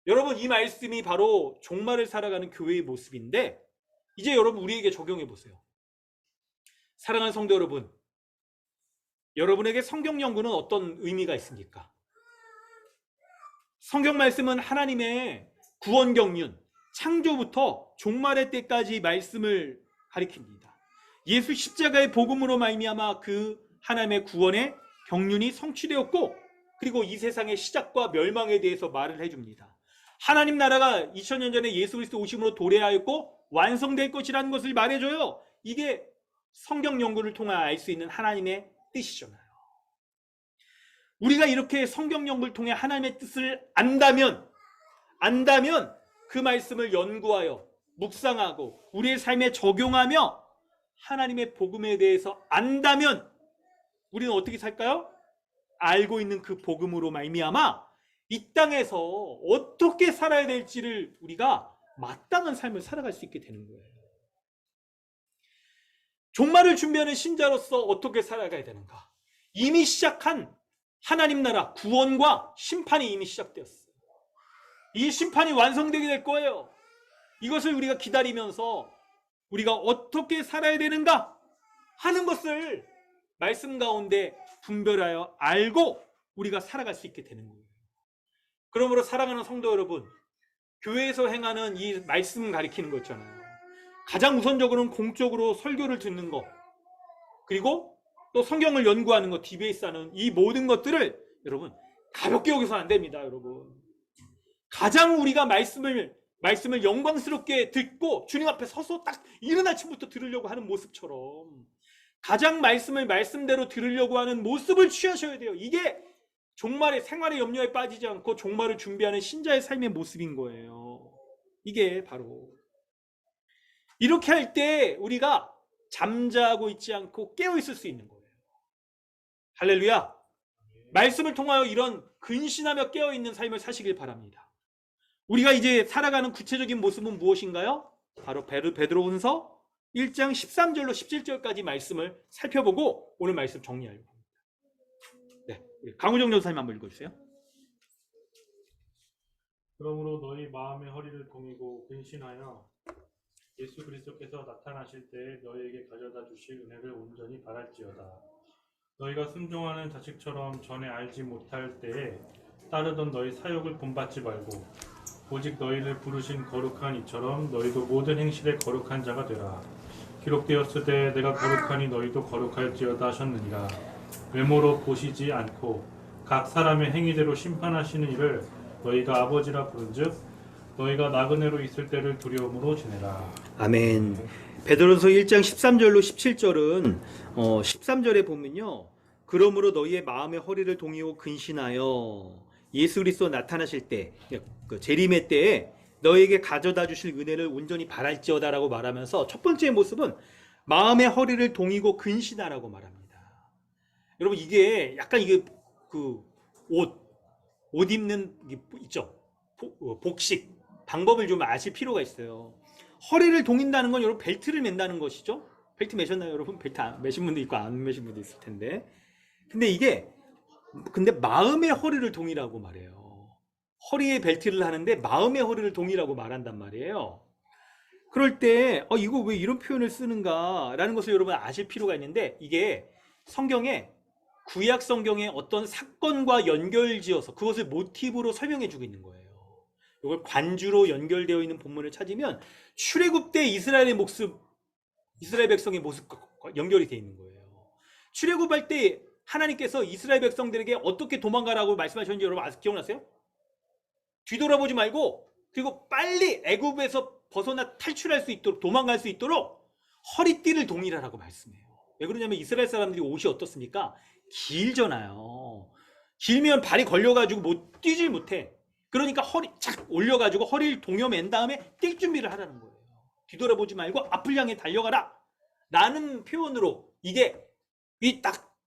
여러분, 이 말씀이 바로 종말을 살아가는 교회의 모습인데, 이제 여러분 우리에게 적용해 보세요. 사랑하는 성도 여러분, 여러분에게 성경 연구는 어떤 의미가 있습니까? 성경 말씀은 하나님의 구원 경륜, 창조부터 종말의 때까지 말씀을 가리킵니다. 예수 십자가의 복음으로 말미암아 그 하나님의 구원의 경륜이 성취되었고, 그리고 이 세상의 시작과 멸망에 대해서 말을 해줍니다. 하나님 나라가 2000년 전에 예수 그리스도 오심으로 도래하였고 완성될 것이라는 것을 말해줘요. 이게 성경 연구를 통해 알 수 있는 하나님의 뜻이잖아요. 우리가 이렇게 성경 연구를 통해 하나님의 뜻을 안다면 그 말씀을 연구하여 묵상하고 우리의 삶에 적용하며 하나님의 복음에 대해서 안다면 우리는 어떻게 살까요? 알고 있는 그 복음으로 말미암아 이 땅에서 어떻게 살아야 될지를 우리가 마땅한 삶을 살아갈 수 있게 되는 거예요. 종말을 준비하는 신자로서 어떻게 살아가야 되는가? 이미 시작한 하나님 나라 구원과 심판이 이미 시작되었어요. 이 심판이 완성되게 될 거예요. 이것을 우리가 기다리면서 우리가 어떻게 살아야 되는가 하는 것을 말씀 가운데 분별하여 알고 우리가 살아갈 수 있게 되는 거예요. 그러므로 사랑하는 성도 여러분, 교회에서 행하는 이 말씀 가리키는 거 있잖아요. 가장 우선적으로는 공적으로 설교를 듣는 거, 그리고 또 성경을 연구하는 거, 디베이스 하는 이 모든 것들을 여러분 가볍게 여기서는 안 됩니다. 여러분, 가장 우리가 말씀을 영광스럽게 듣고 주님 앞에 서서 딱 이른 아침부터 들으려고 하는 모습처럼 가장 말씀을 말씀대로 들으려고 하는 모습을 취하셔야 돼요. 이게 종말의 생활의 염려에 빠지지 않고 종말을 준비하는 신자의 삶의 모습인 거예요. 이게 바로 이렇게 할 때 우리가 잠자고 있지 않고 깨어 있을 수 있는 거예요. 할렐루야. 말씀을 통하여 이런 근신하며 깨어 있는 삶을 사시길 바랍니다. 우리가 이제 살아가는 구체적인 모습은 무엇인가요? 바로 베드로후서 1장 13절로 17절까지 말씀을 살펴보고 오늘 말씀 정리하려고 합니다. 네, 강우정 전사님 한번 읽어주세요. 그러므로 너희 마음의 허리를 동이고 근신하여 예수 그리스도께서 나타나실 때에 너희에게 가져다 주실 은혜를 온전히 바랄지어다. 너희가 순종하는 자식처럼 전에 알지 못할 때에 따르던 너희 사욕을 본받지 말고 오직 너희를 부르신 거룩한 이처럼 너희도 모든 행실에 거룩한 자가 되라. 기록되었으되 내가 거룩하니 너희도 거룩할지어다 하셨느니라. 외모로 보시지 않고 각 사람의 행위대로 심판하시는 이를 너희가 아버지라 부른즉 너희가 나그네로 있을 때를 두려움으로 지내라. 아멘. 베드로서 1장 13절로 17절은 13절에 보면요. 그러므로 너희의 마음의 허리를 동이고 근신하여 예수 그리스도 나타나실 때, 그 재림의 때에 너에게 가져다 주실 은혜를 온전히 바랄지어다라고 말하면서 첫 번째 모습은 마음의 허리를 동이고 근신하라고 말합니다. 여러분, 이게 약간 이게 그 옷 입는 게 있죠. 복식 방법을 좀 아실 필요가 있어요. 허리를 동인다는 건 여러분 벨트를 맨다는 것이죠. 벨트 매셨나요, 여러분? 벨트 매신 분도 있고 안 매신 분도 있을 텐데. 근데 마음의 허리를 동이라고 말해요. 허리에 벨트를 하는데 마음의 허리를 동이라고 말한단 말이에요. 그럴 때 이거 왜 이런 표현을 쓰는가 라는 것을 여러분 아실 필요가 있는데, 이게 성경에 구약 성경의 어떤 사건과 연결지어서 그것을 모티브로 설명해 주고 있는 거예요. 이걸 관주로 연결되어 있는 본문을 찾으면 출애굽 때 이스라엘 백성의 모습과 연결이 되어 있는 거예요. 출애굽할 때 하나님께서 이스라엘 백성들에게 어떻게 도망가라고 말씀하셨는지 여러분 기억나세요? 뒤돌아보지 말고 그리고 빨리 애굽에서 벗어나 탈출할 수 있도록 도망갈 수 있도록 허리띠를 동일하라고 말씀해요. 왜 그러냐면 이스라엘 사람들이 옷이 어떻습니까? 길잖아요. 길면 발이 걸려가지고 뛰질 못해. 그러니까 허리 착 올려가지고 허리를 동여맨 다음에 뛸 준비를 하라는 거예요. 뒤돌아보지 말고 앞을 향해 달려가라 라는 표현으로 이게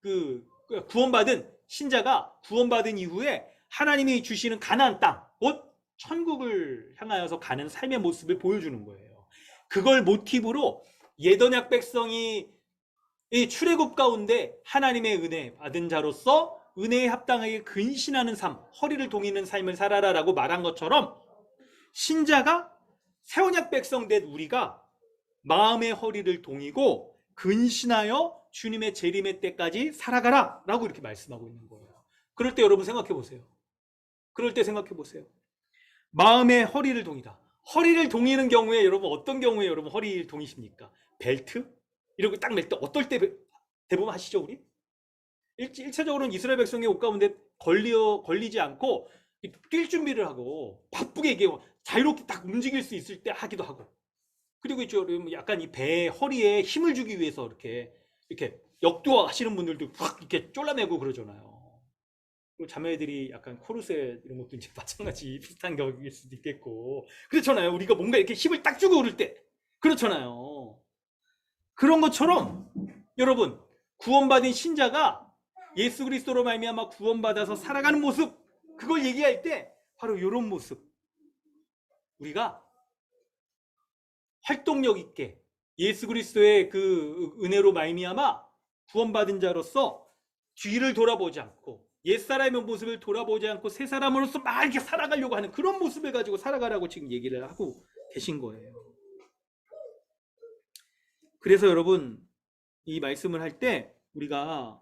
그 구원받은 신자가 구원받은 이후에 하나님이 주시는 가나안 땅, 곧 천국을 향하여서 가는 삶의 모습을 보여주는 거예요. 그걸 모티브로 예언약 백성이 이 출애굽 가운데 하나님의 은혜 받은 자로서 은혜에 합당하게 근신하는 삶, 허리를 동이는 삶을 살아라라고 말한 것처럼 신자가 새언약 백성 된 우리가 마음의 허리를 동이고 근신하여 주님의 재림의 때까지 살아가라 라고 이렇게 말씀하고 있는 거예요. 그럴 때 여러분 생각해 보세요. 마음의 허리를 동이다. 허리를 동이는 경우에 여러분 어떤 경우에 여러분 허리를 동이십니까? 벨트? 이렇게 딱 멜 때 어떨 때 대부분 하시죠 우리? 일차적으로는 이스라엘 백성의 옷 가운데 걸리지 않고 뛸 준비를 하고 바쁘게 이게 자유롭게 딱 움직일 수 있을 때 하기도 하고, 그리고 있죠 약간 이 배 허리에 힘을 주기 위해서 이렇게 역도 하시는 분들도 확 이렇게 쫄라매고 그러잖아요. 그리고 자매들이 약간 코르셋 이런 것도 이제 마찬가지 비슷한 격일 수도 있겠고 그렇잖아요. 우리가 뭔가 이렇게 힘을 딱 주고 오를 때 그렇잖아요. 그런 것처럼 여러분 구원받은 신자가 예수 그리스도로 말미암아 구원받아서 살아가는 모습, 그걸 얘기할 때 바로 이런 모습, 우리가 활동력 있게 예수 그리스도의 그 은혜로 말미암아 구원받은 자로서 뒤를 돌아보지 않고 옛사람의 모습을 돌아보지 않고 새 사람으로서 막 이렇게 살아가려고 하는 그런 모습을 가지고 살아가라고 지금 얘기를 하고 계신 거예요. 그래서 여러분 이 말씀을 할 때 우리가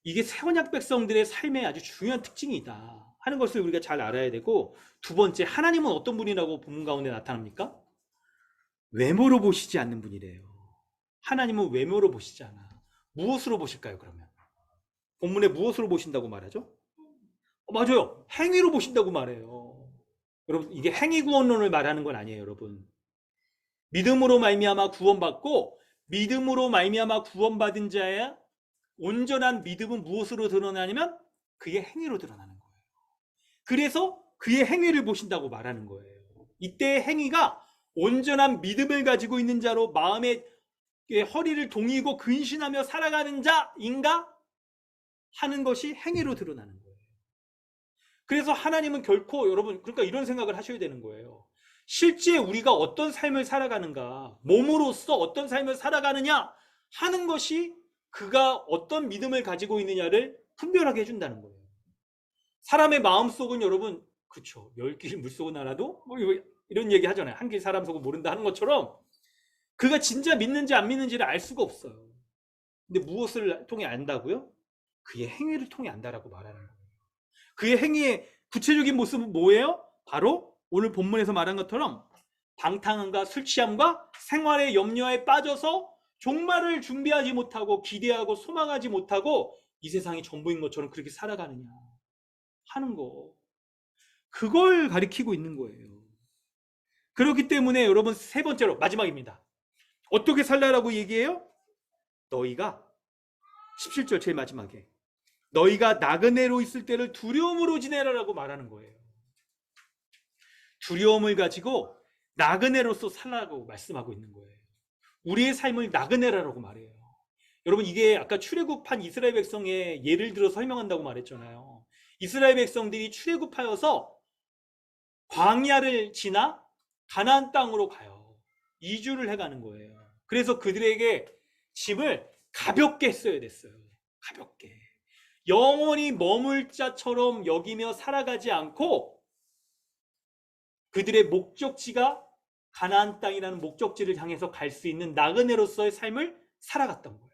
이게 새언약 백성들의 삶의 아주 중요한 특징이다 하는 것을 우리가 잘 알아야 되고, 두 번째, 하나님은 어떤 분이라고 본문 가운데 나타납니까? 외모로 보시지 않는 분이래요. 하나님은 외모로 보시지 않아. 무엇으로 보실까요 그러면? 본문에 무엇으로 보신다고 말하죠? 맞아요. 행위로 보신다고 말해요. 여러분 이게 행위 구원론을 말하는 건 아니에요. 여러분 믿음으로 말미암아 구원받고 믿음으로 말미암아 구원받은 자의 온전한 믿음은 무엇으로 드러나냐면 그의 행위로 드러나는 거예요. 그래서 그의 행위를 보신다고 말하는 거예요. 이때의 행위가 온전한 믿음을 가지고 있는 자로 마음의 허리를 동이고 근신하며 살아가는 자인가 하는 것이 행위로 드러나는 거예요. 그래서 하나님은 결코 여러분 그러니까 이런 생각을 하셔야 되는 거예요. 실제 우리가 어떤 삶을 살아가는가, 몸으로서 어떤 삶을 살아가느냐 하는 것이 그가 어떤 믿음을 가지고 있느냐를 분별하게 해준다는 거예요. 사람의 마음속은 여러분 그렇죠. 10길 물속은 알아도 뭐 이런 얘기 하잖아요. 한 길 사람 속은 모른다 하는 것처럼 그가 진짜 믿는지 안 믿는지를 알 수가 없어요. 근데 무엇을 통해 안다고요? 그의 행위를 통해 안다라고 말하는 거예요. 그의 행위의 구체적인 모습은 뭐예요? 바로 오늘 본문에서 말한 것처럼 방탕함과 술 취함과 생활의 염려에 빠져서 종말을 준비하지 못하고 기대하고 소망하지 못하고 이 세상이 전부인 것처럼 그렇게 살아가느냐 하는 거, 그걸 가리키고 있는 거예요. 그렇기 때문에 여러분 세 번째로 마지막입니다. 어떻게 살라라고 얘기해요? 너희가 17절 제일 마지막에 너희가 나그네로 있을 때를 두려움으로 지내라라고 말하는 거예요. 두려움을 가지고 나그네로서 살라고 말씀하고 있는 거예요. 우리의 삶을 나그네라고 말해요. 여러분 이게 아까 출애굽한 이스라엘 백성의 예를 들어 설명한다고 말했잖아요. 이스라엘 백성들이 출애굽하여서 광야를 지나 가나안 땅으로 가요. 이주를 해가는 거예요. 그래서 그들에게 짐을 가볍게 써야 됐어요. 가볍게. 영원히 머물 자처럼 여기며 살아가지 않고 그들의 목적지가 가나안 땅이라는 목적지를 향해서 갈 수 있는 나그네로서의 삶을 살아갔던 거예요.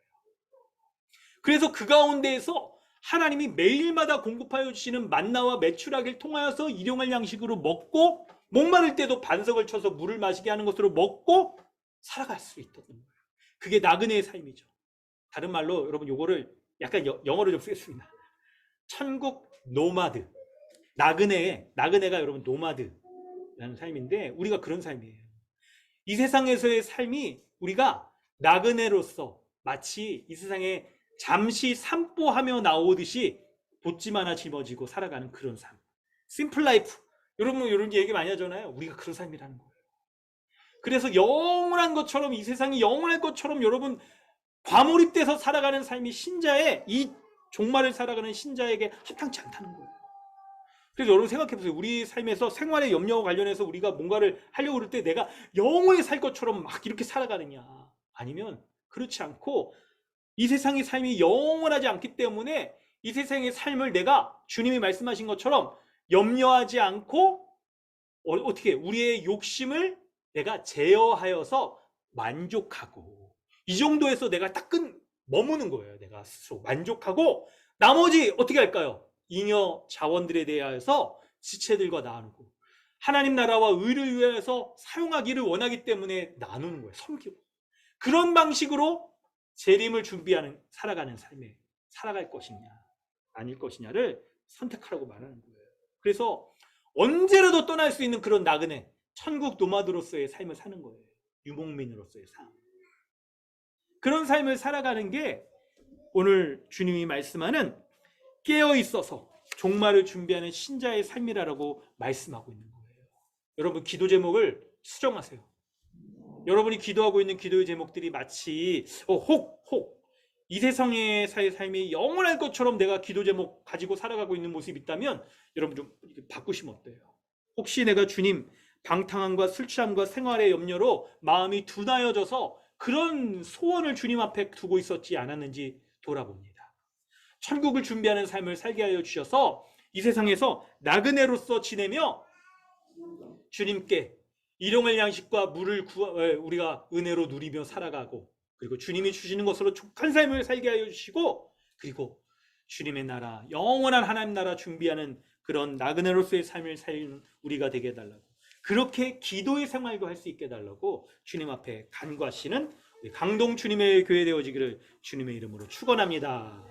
그래서 그 가운데에서 하나님이 매일마다 공급하여 주시는 만나와 메추라기를 통하여서 일용할 양식으로 먹고, 목마를 때도 반석을 쳐서 물을 마시게 하는 것으로 먹고 살아갈 수 있었던 거예요. 그게 나그네의 삶이죠. 다른 말로 여러분 요거를 약간 영어로 좀 쓰겠습니다. 천국 노마드. 나그네가 여러분 노마드라는 삶인데, 우리가 그런 삶이에요. 이 세상에서의 삶이 우리가 나그네로서 마치 이 세상에 잠시 산보하며 나오듯이 보찜 하나 짊어지고 살아가는 그런 삶. 심플 라이프. 여러분 이런 얘기 많이 하잖아요. 우리가 그런 삶이라는 거예요. 그래서 영원한 것처럼, 이 세상이 영원할 것처럼 여러분 과몰입돼서 살아가는 삶이 신자의, 이 종말을 살아가는 신자에게 합당치 않다는 거예요. 그래서 여러분 생각해 보세요. 우리 삶에서 생활의 염려와 관련해서 우리가 뭔가를 하려고 그럴 때 내가 영원히 살 것처럼 막 이렇게 살아가느냐, 아니면 그렇지 않고 이 세상의 삶이 영원하지 않기 때문에 이 세상의 삶을 내가 주님이 말씀하신 것처럼 염려하지 않고 어떻게 우리의 욕심을 내가 제어하여서 만족하고, 이 정도에서 내가 딱 머무는 거예요. 내가 스스로 만족하고 나머지 어떻게 할까요? 잉여 자원들에 대하여서 지체들과 나누고, 하나님 나라와 의를 위해서 사용하기를 원하기 때문에 나누는 거예요. 섬기고. 그런 방식으로 재림을 준비하는, 살아가는 삶에 살아갈 것이냐 아닐 것이냐를 선택하라고 말하는 거예요. 그래서 언제라도 떠날 수 있는 그런 나그네, 천국 노마드로서의 삶을 사는 거예요. 유목민으로서의 삶. 그런 삶을 살아가는 게 오늘 주님이 말씀하는 깨어 있어서 종말을 준비하는 신자의 삶이라고 말씀하고 있는 거예요. 여러분 기도 제목을 수정하세요. 여러분이 기도하고 있는 기도의 제목들이 마치 이 세상의 삶이 영원할 것처럼 내가 기도 제목 가지고 살아가고 있는 모습이 있다면 여러분 좀 바꾸시면 어때요? 혹시 내가 주님 방탕함과 술 취함과 생활의 염려로 마음이 둔하여져서 그런 소원을 주님 앞에 두고 있었지 않았는지 돌아봅니다. 천국을 준비하는 삶을 살게 하여 주셔서 이 세상에서 나그네로서 지내며 주님께 일용할 양식과 물을 우리가 은혜로 누리며 살아가고, 그리고 주님이 주시는 것으로 족한 삶을 살게 하여 주시고, 그리고 주님의 나라, 영원한 하나님 나라 준비하는 그런 나그네로서의 삶을 살는 우리가 되게 해달라고, 그렇게 기도의 생활도 할 수 있게 해달라고 주님 앞에 간구하시는 우리 강동 주님의 교회 되어지기를 주님의 이름으로 축원합니다.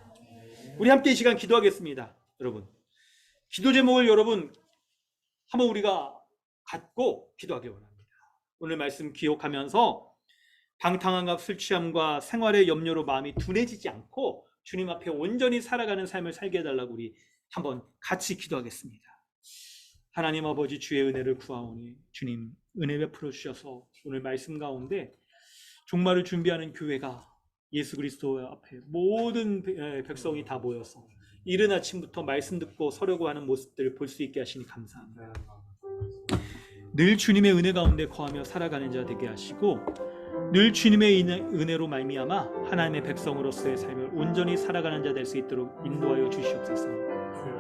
우리 함께 이 시간 기도하겠습니다. 여러분 기도 제목을 여러분 한번 우리가 갖고 기도하기 원합니다. 오늘 말씀 기억하면서 방탕함과 술 취함과 생활의 염려로 마음이 둔해지지 않고 주님 앞에 온전히 살아가는 삶을 살게 해달라고 우리 한번 같이 기도하겠습니다. 하나님 아버지, 주의 은혜를 구하오니 주님 은혜 베풀어 주셔서 오늘 말씀 가운데 종말을 준비하는 교회가 예수 그리스도 앞에 모든 백성이 다 모여서 이른 아침부터 말씀 듣고 서려고 하는 모습들을 볼 수 있게 하시니 감사합니다. 늘 주님의 은혜 가운데 거하며 살아가는 자 되게 하시고, 늘 주님의 은혜로 말미암아 하나님의 백성으로서의 삶을 온전히 살아가는 자 될 수 있도록 인도하여 주시옵소서.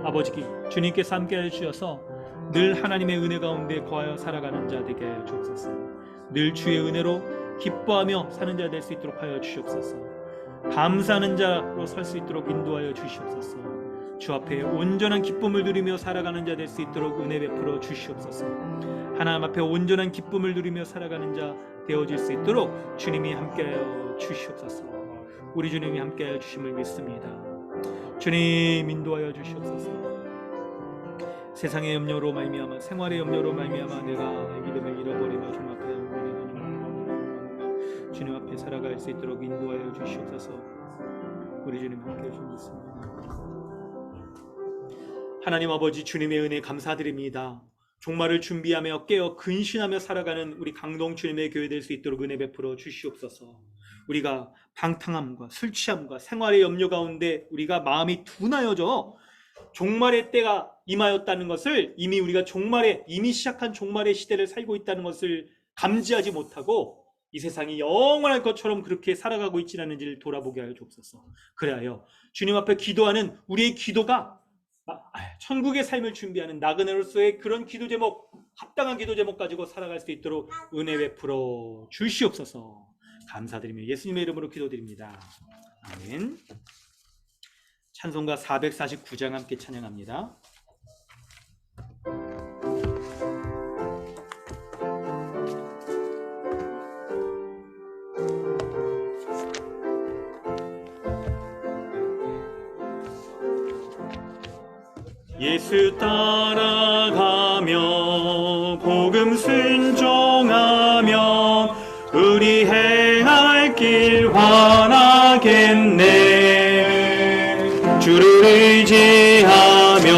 아버지, 주님께서 함께하여 주셔서 늘 하나님의 은혜 가운데 거하여 살아가는 자 되게 하여 주옵소서. 늘 주의 은혜로 기뻐하며 사는 자 될 수 있도록 하여 주시옵소서. 감사하는 자로 살 수 있도록 인도하여 주시옵소서. 주 앞에 온전한 기쁨을 누리며 살아가는 자 될 수 있도록 은혜 베풀어 주시옵소서. 하나님 앞에 온전한 기쁨을 누리며 살아가는 자 되어질 수 있도록 주님이 함께하여 주시옵소서. 우리 주님이 함께하여 주심을 믿습니다. 주님 인도하여 주시옵소서. 세상의 염려로 말미암아, 생활의 염려로 말미암아 내가 믿음을 잃어버리며 주님 앞에 살아갈 수 있도록 인도하여 주시옵소서. 우리 주님 함께해 주시옵소서. 하나님 아버지, 주님의 은혜 감사드립니다. 종말을 준비하며 깨어 근신하며 살아가는 우리 강동 주님의 교회 될 수 있도록 은혜 베풀어 주시옵소서. 우리가 방탕함과 술 취함과 생활의 염려 가운데 우리가 마음이 둔하여져 종말의 때가 임하였다는 것을, 이미 우리가 이미 시작한 종말의 시대를 살고 있다는 것을 감지하지 못하고 이 세상이 영원할 것처럼 그렇게 살아가고 있지 않은지를 돌아보게 하여 주옵소서. 그래하여 주님 앞에 기도하는 우리의 기도가 천국의 삶을 준비하는 나그네로서의 그런 기도 제목, 합당한 기도 제목 가지고 살아갈 수 있도록 은혜 베풀어 주시옵소서. 감사드리며 예수님의 이름으로 기도드립니다. 아멘. 찬송가 449장 함께 찬양합니다. 예수 따라가며 복음 순종하며 우리 행할 길 환하겠네. 주를 의지하며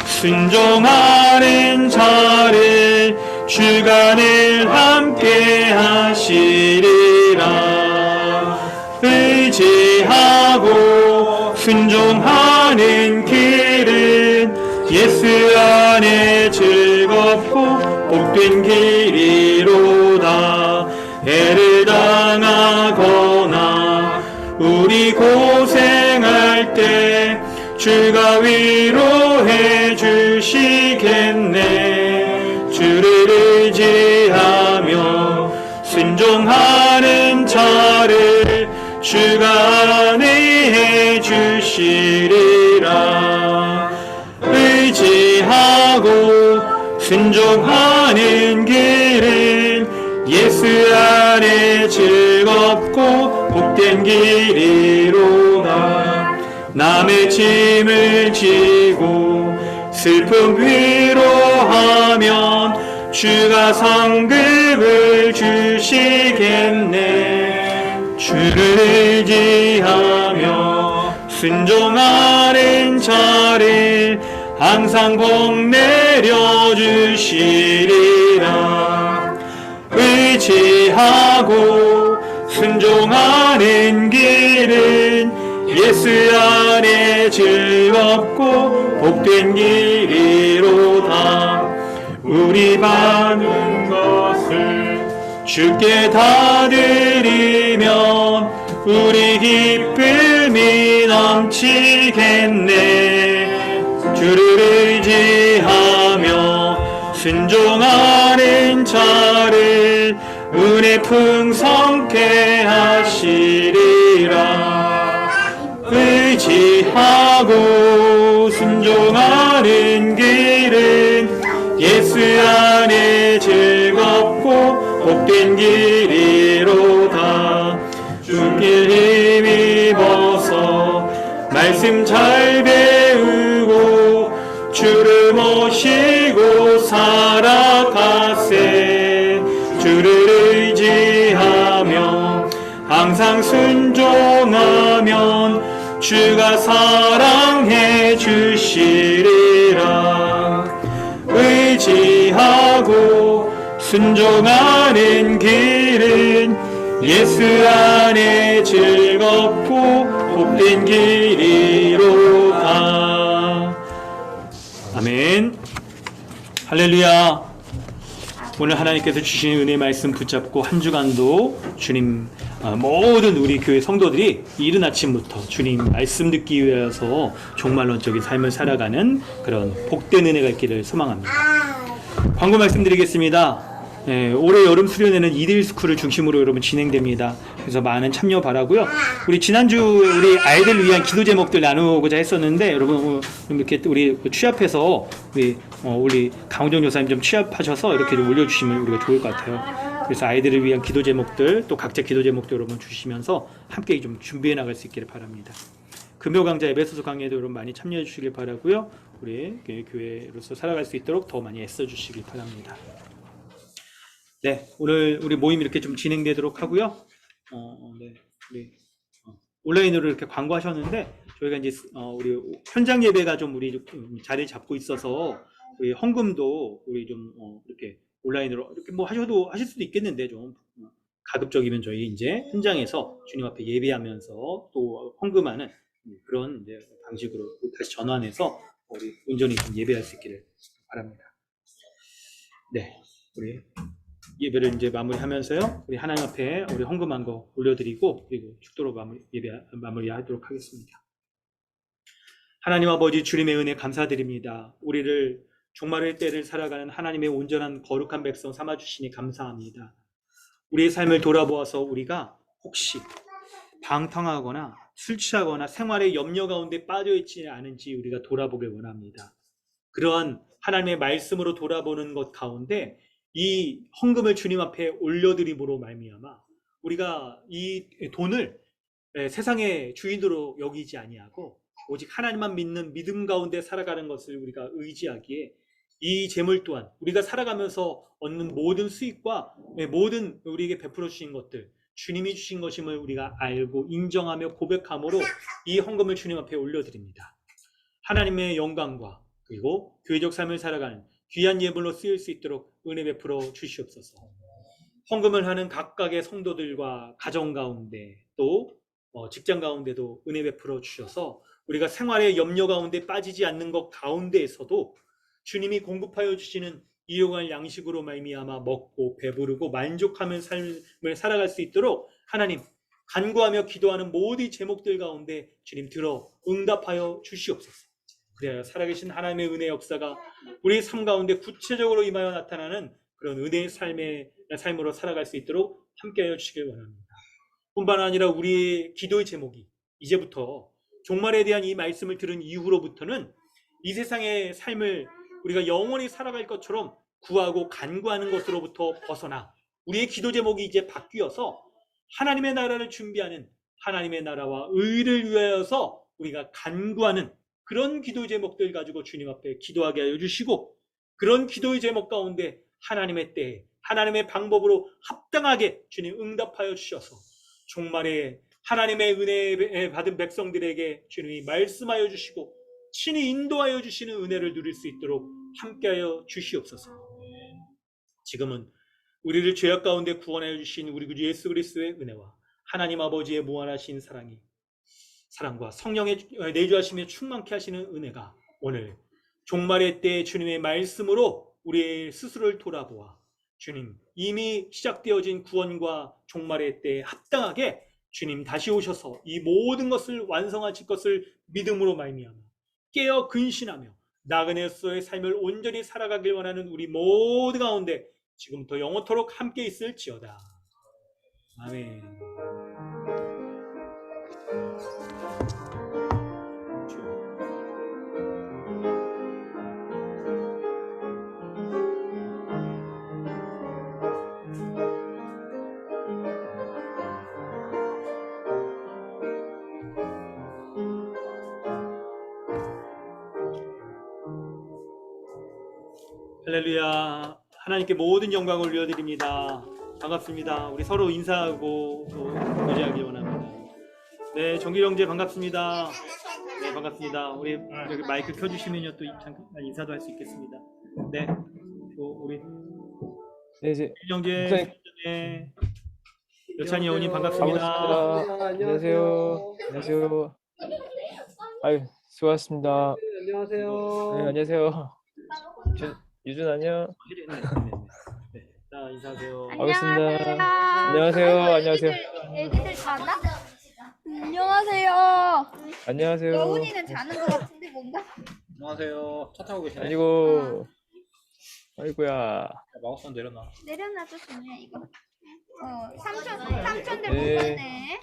순종하는 자를 주가 늘 함께 하시리라. 의지하고 순종하는 길은 예수 안에 즐겁고 복된 길이로다. 애를 당하거나 우리 고생할 때 주가 위로해 주시겠네. 주를 의지하며 순종하는 자를 주가 안위해 주시리라. 의지하고 순종하는 길은 예수 안에 즐겁고 복된 길이로다. 남의 짐을 지고 슬픔 위로하면 주가 상급을 주시겠네. 주를 의지하며 순종하는 자를 항상 복 내려주시리라. 의지하고 순종하는 길은 예수 안에 즐겁고 복된 길이로다. 우리 받는 것을 주께 다 드리면 우리 기쁨이 넘치겠네. 주를 의지하며 순종하는 자를 은혜 풍성케 하시리라. 의지하고 순종하는 길은 예수 안에 즐겁고 복된 길이로다. 주길 힘입어서 말씀 잘 배우고 주를 모시고 살아가세. 주를 의지하며 항상 순종하면 주가 사랑해 주시리라. 의지하고 순종하는 길은 예수 안에 즐겁고 복된 길이로다. 아멘. 할렐루야. 오늘 하나님께서 주신 은혜의 말씀 붙잡고 한 주간도 주님 모든 우리 교회 성도들이 이른 아침부터 주님 말씀 듣기 위해서 종말론적인 삶을 살아가는 그런 복된 은혜가 있기를 소망합니다. 광고 말씀드리겠습니다. 올해 여름 수련회는 2대1 스쿨을 중심으로 여러분 진행됩니다. 그래서 많은 참여 바라고요. 우리 지난주 우리 아이들을 위한 기도 제목들 나누고자 했었는데 여러분 이렇게 우리 취합해서 우리 강호정 여사님 좀 취합하셔서 이렇게 좀 올려주시면 우리가 좋을 것 같아요. 그래서 아이들을 위한 기도 제목들 또 각자 기도 제목들 여러분 주시면서 함께 좀 준비해 나갈 수 있기를 바랍니다. 금요 강좌 에베소서 강의에도 여러분 많이 참여해 주시길 바라고요. 우리 교회로서 살아갈 수 있도록 더 많이 애써 주시길 바랍니다. 네, 오늘 우리 모임 이렇게 좀 진행되도록 하고요. 네, 우리 온라인으로 이렇게 광고하셨는데 저희가 이제 우리 현장 예배가 좀 우리 자리 잡고 있어서 우리 헌금도 우리 좀 이렇게 온라인으로 이렇게 뭐 하실 수도 있겠는데 좀 가급적이면 저희 이제 현장에서 주님 앞에 예배하면서 또 헌금하는 그런 이제 방식으로 다시 전환해서 우리 온전히 좀 예배할 수 있기를 바랍니다. 네, 우리 예배를 이제 마무리하면서요. 우리 하나님 앞에 우리 헌금한 거 올려드리고 그리고 축도로 마무리하도록 하겠습니다. 하나님 아버지 주님의 은혜 감사드립니다. 우리를 종말의 때를 살아가는 하나님의 온전한 거룩한 백성 삼아주시니 감사합니다. 우리의 삶을 돌아보아서 우리가 혹시 방탕하거나 술 취하거나 생활의 염려 가운데 빠져 있지 않은지 우리가 돌아보길 원합니다. 그러한 하나님의 말씀으로 돌아보는 것 가운데 이 헌금을 주님 앞에 올려드림으로 말미암아 우리가 이 돈을 세상의 주인으로 여기지 아니하고 오직 하나님만 믿는 믿음 가운데 살아가는 것을 우리가 의지하기에 이 재물 또한 우리가 살아가면서 얻는 모든 수익과 모든 우리에게 베풀어 주신 것들 주님이 주신 것임을 우리가 알고 인정하며 고백함으로 이 헌금을 주님 앞에 올려드립니다. 하나님의 영광과 그리고 교회적 삶을 살아가는 귀한 예물로 쓰일 수 있도록 은혜 베풀어 주시옵소서. 헌금을 하는 각각의 성도들과 가정 가운데 또 직장 가운데도 은혜 베풀어 주셔서 우리가 생활의 염려 가운데 빠지지 않는 것 가운데에서도 주님이 공급하여 주시는 일용할 양식으로 말미암아 먹고 배부르고 만족하는 삶을 살아갈 수 있도록 하나님 간구하며 기도하는 모든 제목들 가운데 주님 들어 응답하여 주시옵소서. 그래야 살아계신 하나님의 은혜의 역사가 우리 삶 가운데 구체적으로 임하여 나타나는 그런 은혜의 삶으로 살아갈 수 있도록 함께하여 주시길 원합니다. 뿐만 아니라 우리의 기도의 제목이 이제부터 종말에 대한 이 말씀을 들은 이후로부터는 이 세상의 삶을 우리가 영원히 살아갈 것처럼 구하고 간구하는 것으로부터 벗어나 우리의 기도 제목이 이제 바뀌어서 하나님의 나라를 준비하는 하나님의 나라와 의를 위하여서 우리가 간구하는 그런 기도 제목들 가지고 주님 앞에 기도하게 하여 주시고 그런 기도의 제목 가운데 하나님의 때에 하나님의 방법으로 합당하게 주님 응답하여 주셔서 종말에 하나님의 은혜 받은 백성들에게 주님이 말씀하여 주시고 친히 인도하여 주시는 은혜를 누릴 수 있도록 함께하여 주시옵소서. 지금은 우리를 죄악 가운데 구원하여 주신 우리 구 예수 그리스도의 은혜와 하나님 아버지의 무한하신 사랑과 성령의 내주하심에 충만케 하시는 은혜가 오늘 종말의 때에 주님의 말씀으로 우리의 스스로를 돌아보아 주님 이미 시작되어진 구원과 종말의 때에 합당하게 주님 다시 오셔서 이 모든 것을 완성하실 것을 믿음으로 말미암아 깨어 근신하며 나그네로서의 삶을 온전히 살아가길 원하는 우리 모두 가운데 지금부터 영원토록 함께 있을지어다. 아멘. 할렐루야. 하나님께 모든 영광을 올려드립니다. 반갑습니다. 우리 서로 인사하고 또 교제하기 원합니다. 네, 정길 형제 반갑습니다. 네, 반갑습니다. 우리 여기 마이크 켜주시면요 또 잠깐 인사도 할 수 있겠습니다. 네, 또 우리 네, 이제 형제, 목사님. 네, 여찬이 어머니 반갑습니다. 반갑습니다. 안녕하세요. 안녕하세요. 아유, 수고하셨습니다. 안녕하세요. 네, 안녕하세요. 유준 안녕. 네, 자 인사하세요. 반갑습니다. 안녕하세요. 안녕하세요. 애기들 자나? 안녕하세요. 안녕하세요. 여운이는 자는 것 같은데 뭔가? 안녕하세요. 차 타고 계시네. 아니고, 아이고야. 마우스 내려놔. 내려놔도 좋네 이거. 삼촌들 네. 못하네.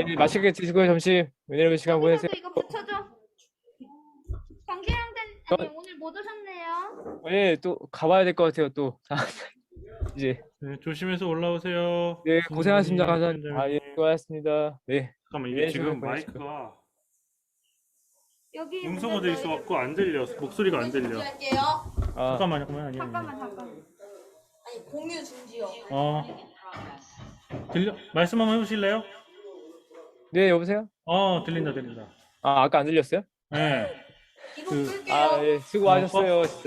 네, 맛있게 드시고 점심 은혜로운 시간 보내세요. 이거 붙여줘. 정기랑 아니 오늘 못 오셨네요. 네, 또 가봐야 될 것 같아요. 또 이제 네, 조심해서 올라오세요. 네, 고생하셨습니다. 가장 아, 예, 수고하셨습니다. 네, 잠깐만 이게 네, 지금 수고 많으시고. 마이크가 여기 음성으로 돼 있어갖고 안 들려. 목소리가 안 들려. 할게요. 아, 잠깐만 아니야. 잠깐. 아니 공유 중지요. 들려? 말씀 한번 해보실래요? 네, 여보세요? 들린다. 아, 아까 안 들렸어요? 네. 이거 그- 끌게요. 아, 예, 수고하셨어요. 진짜.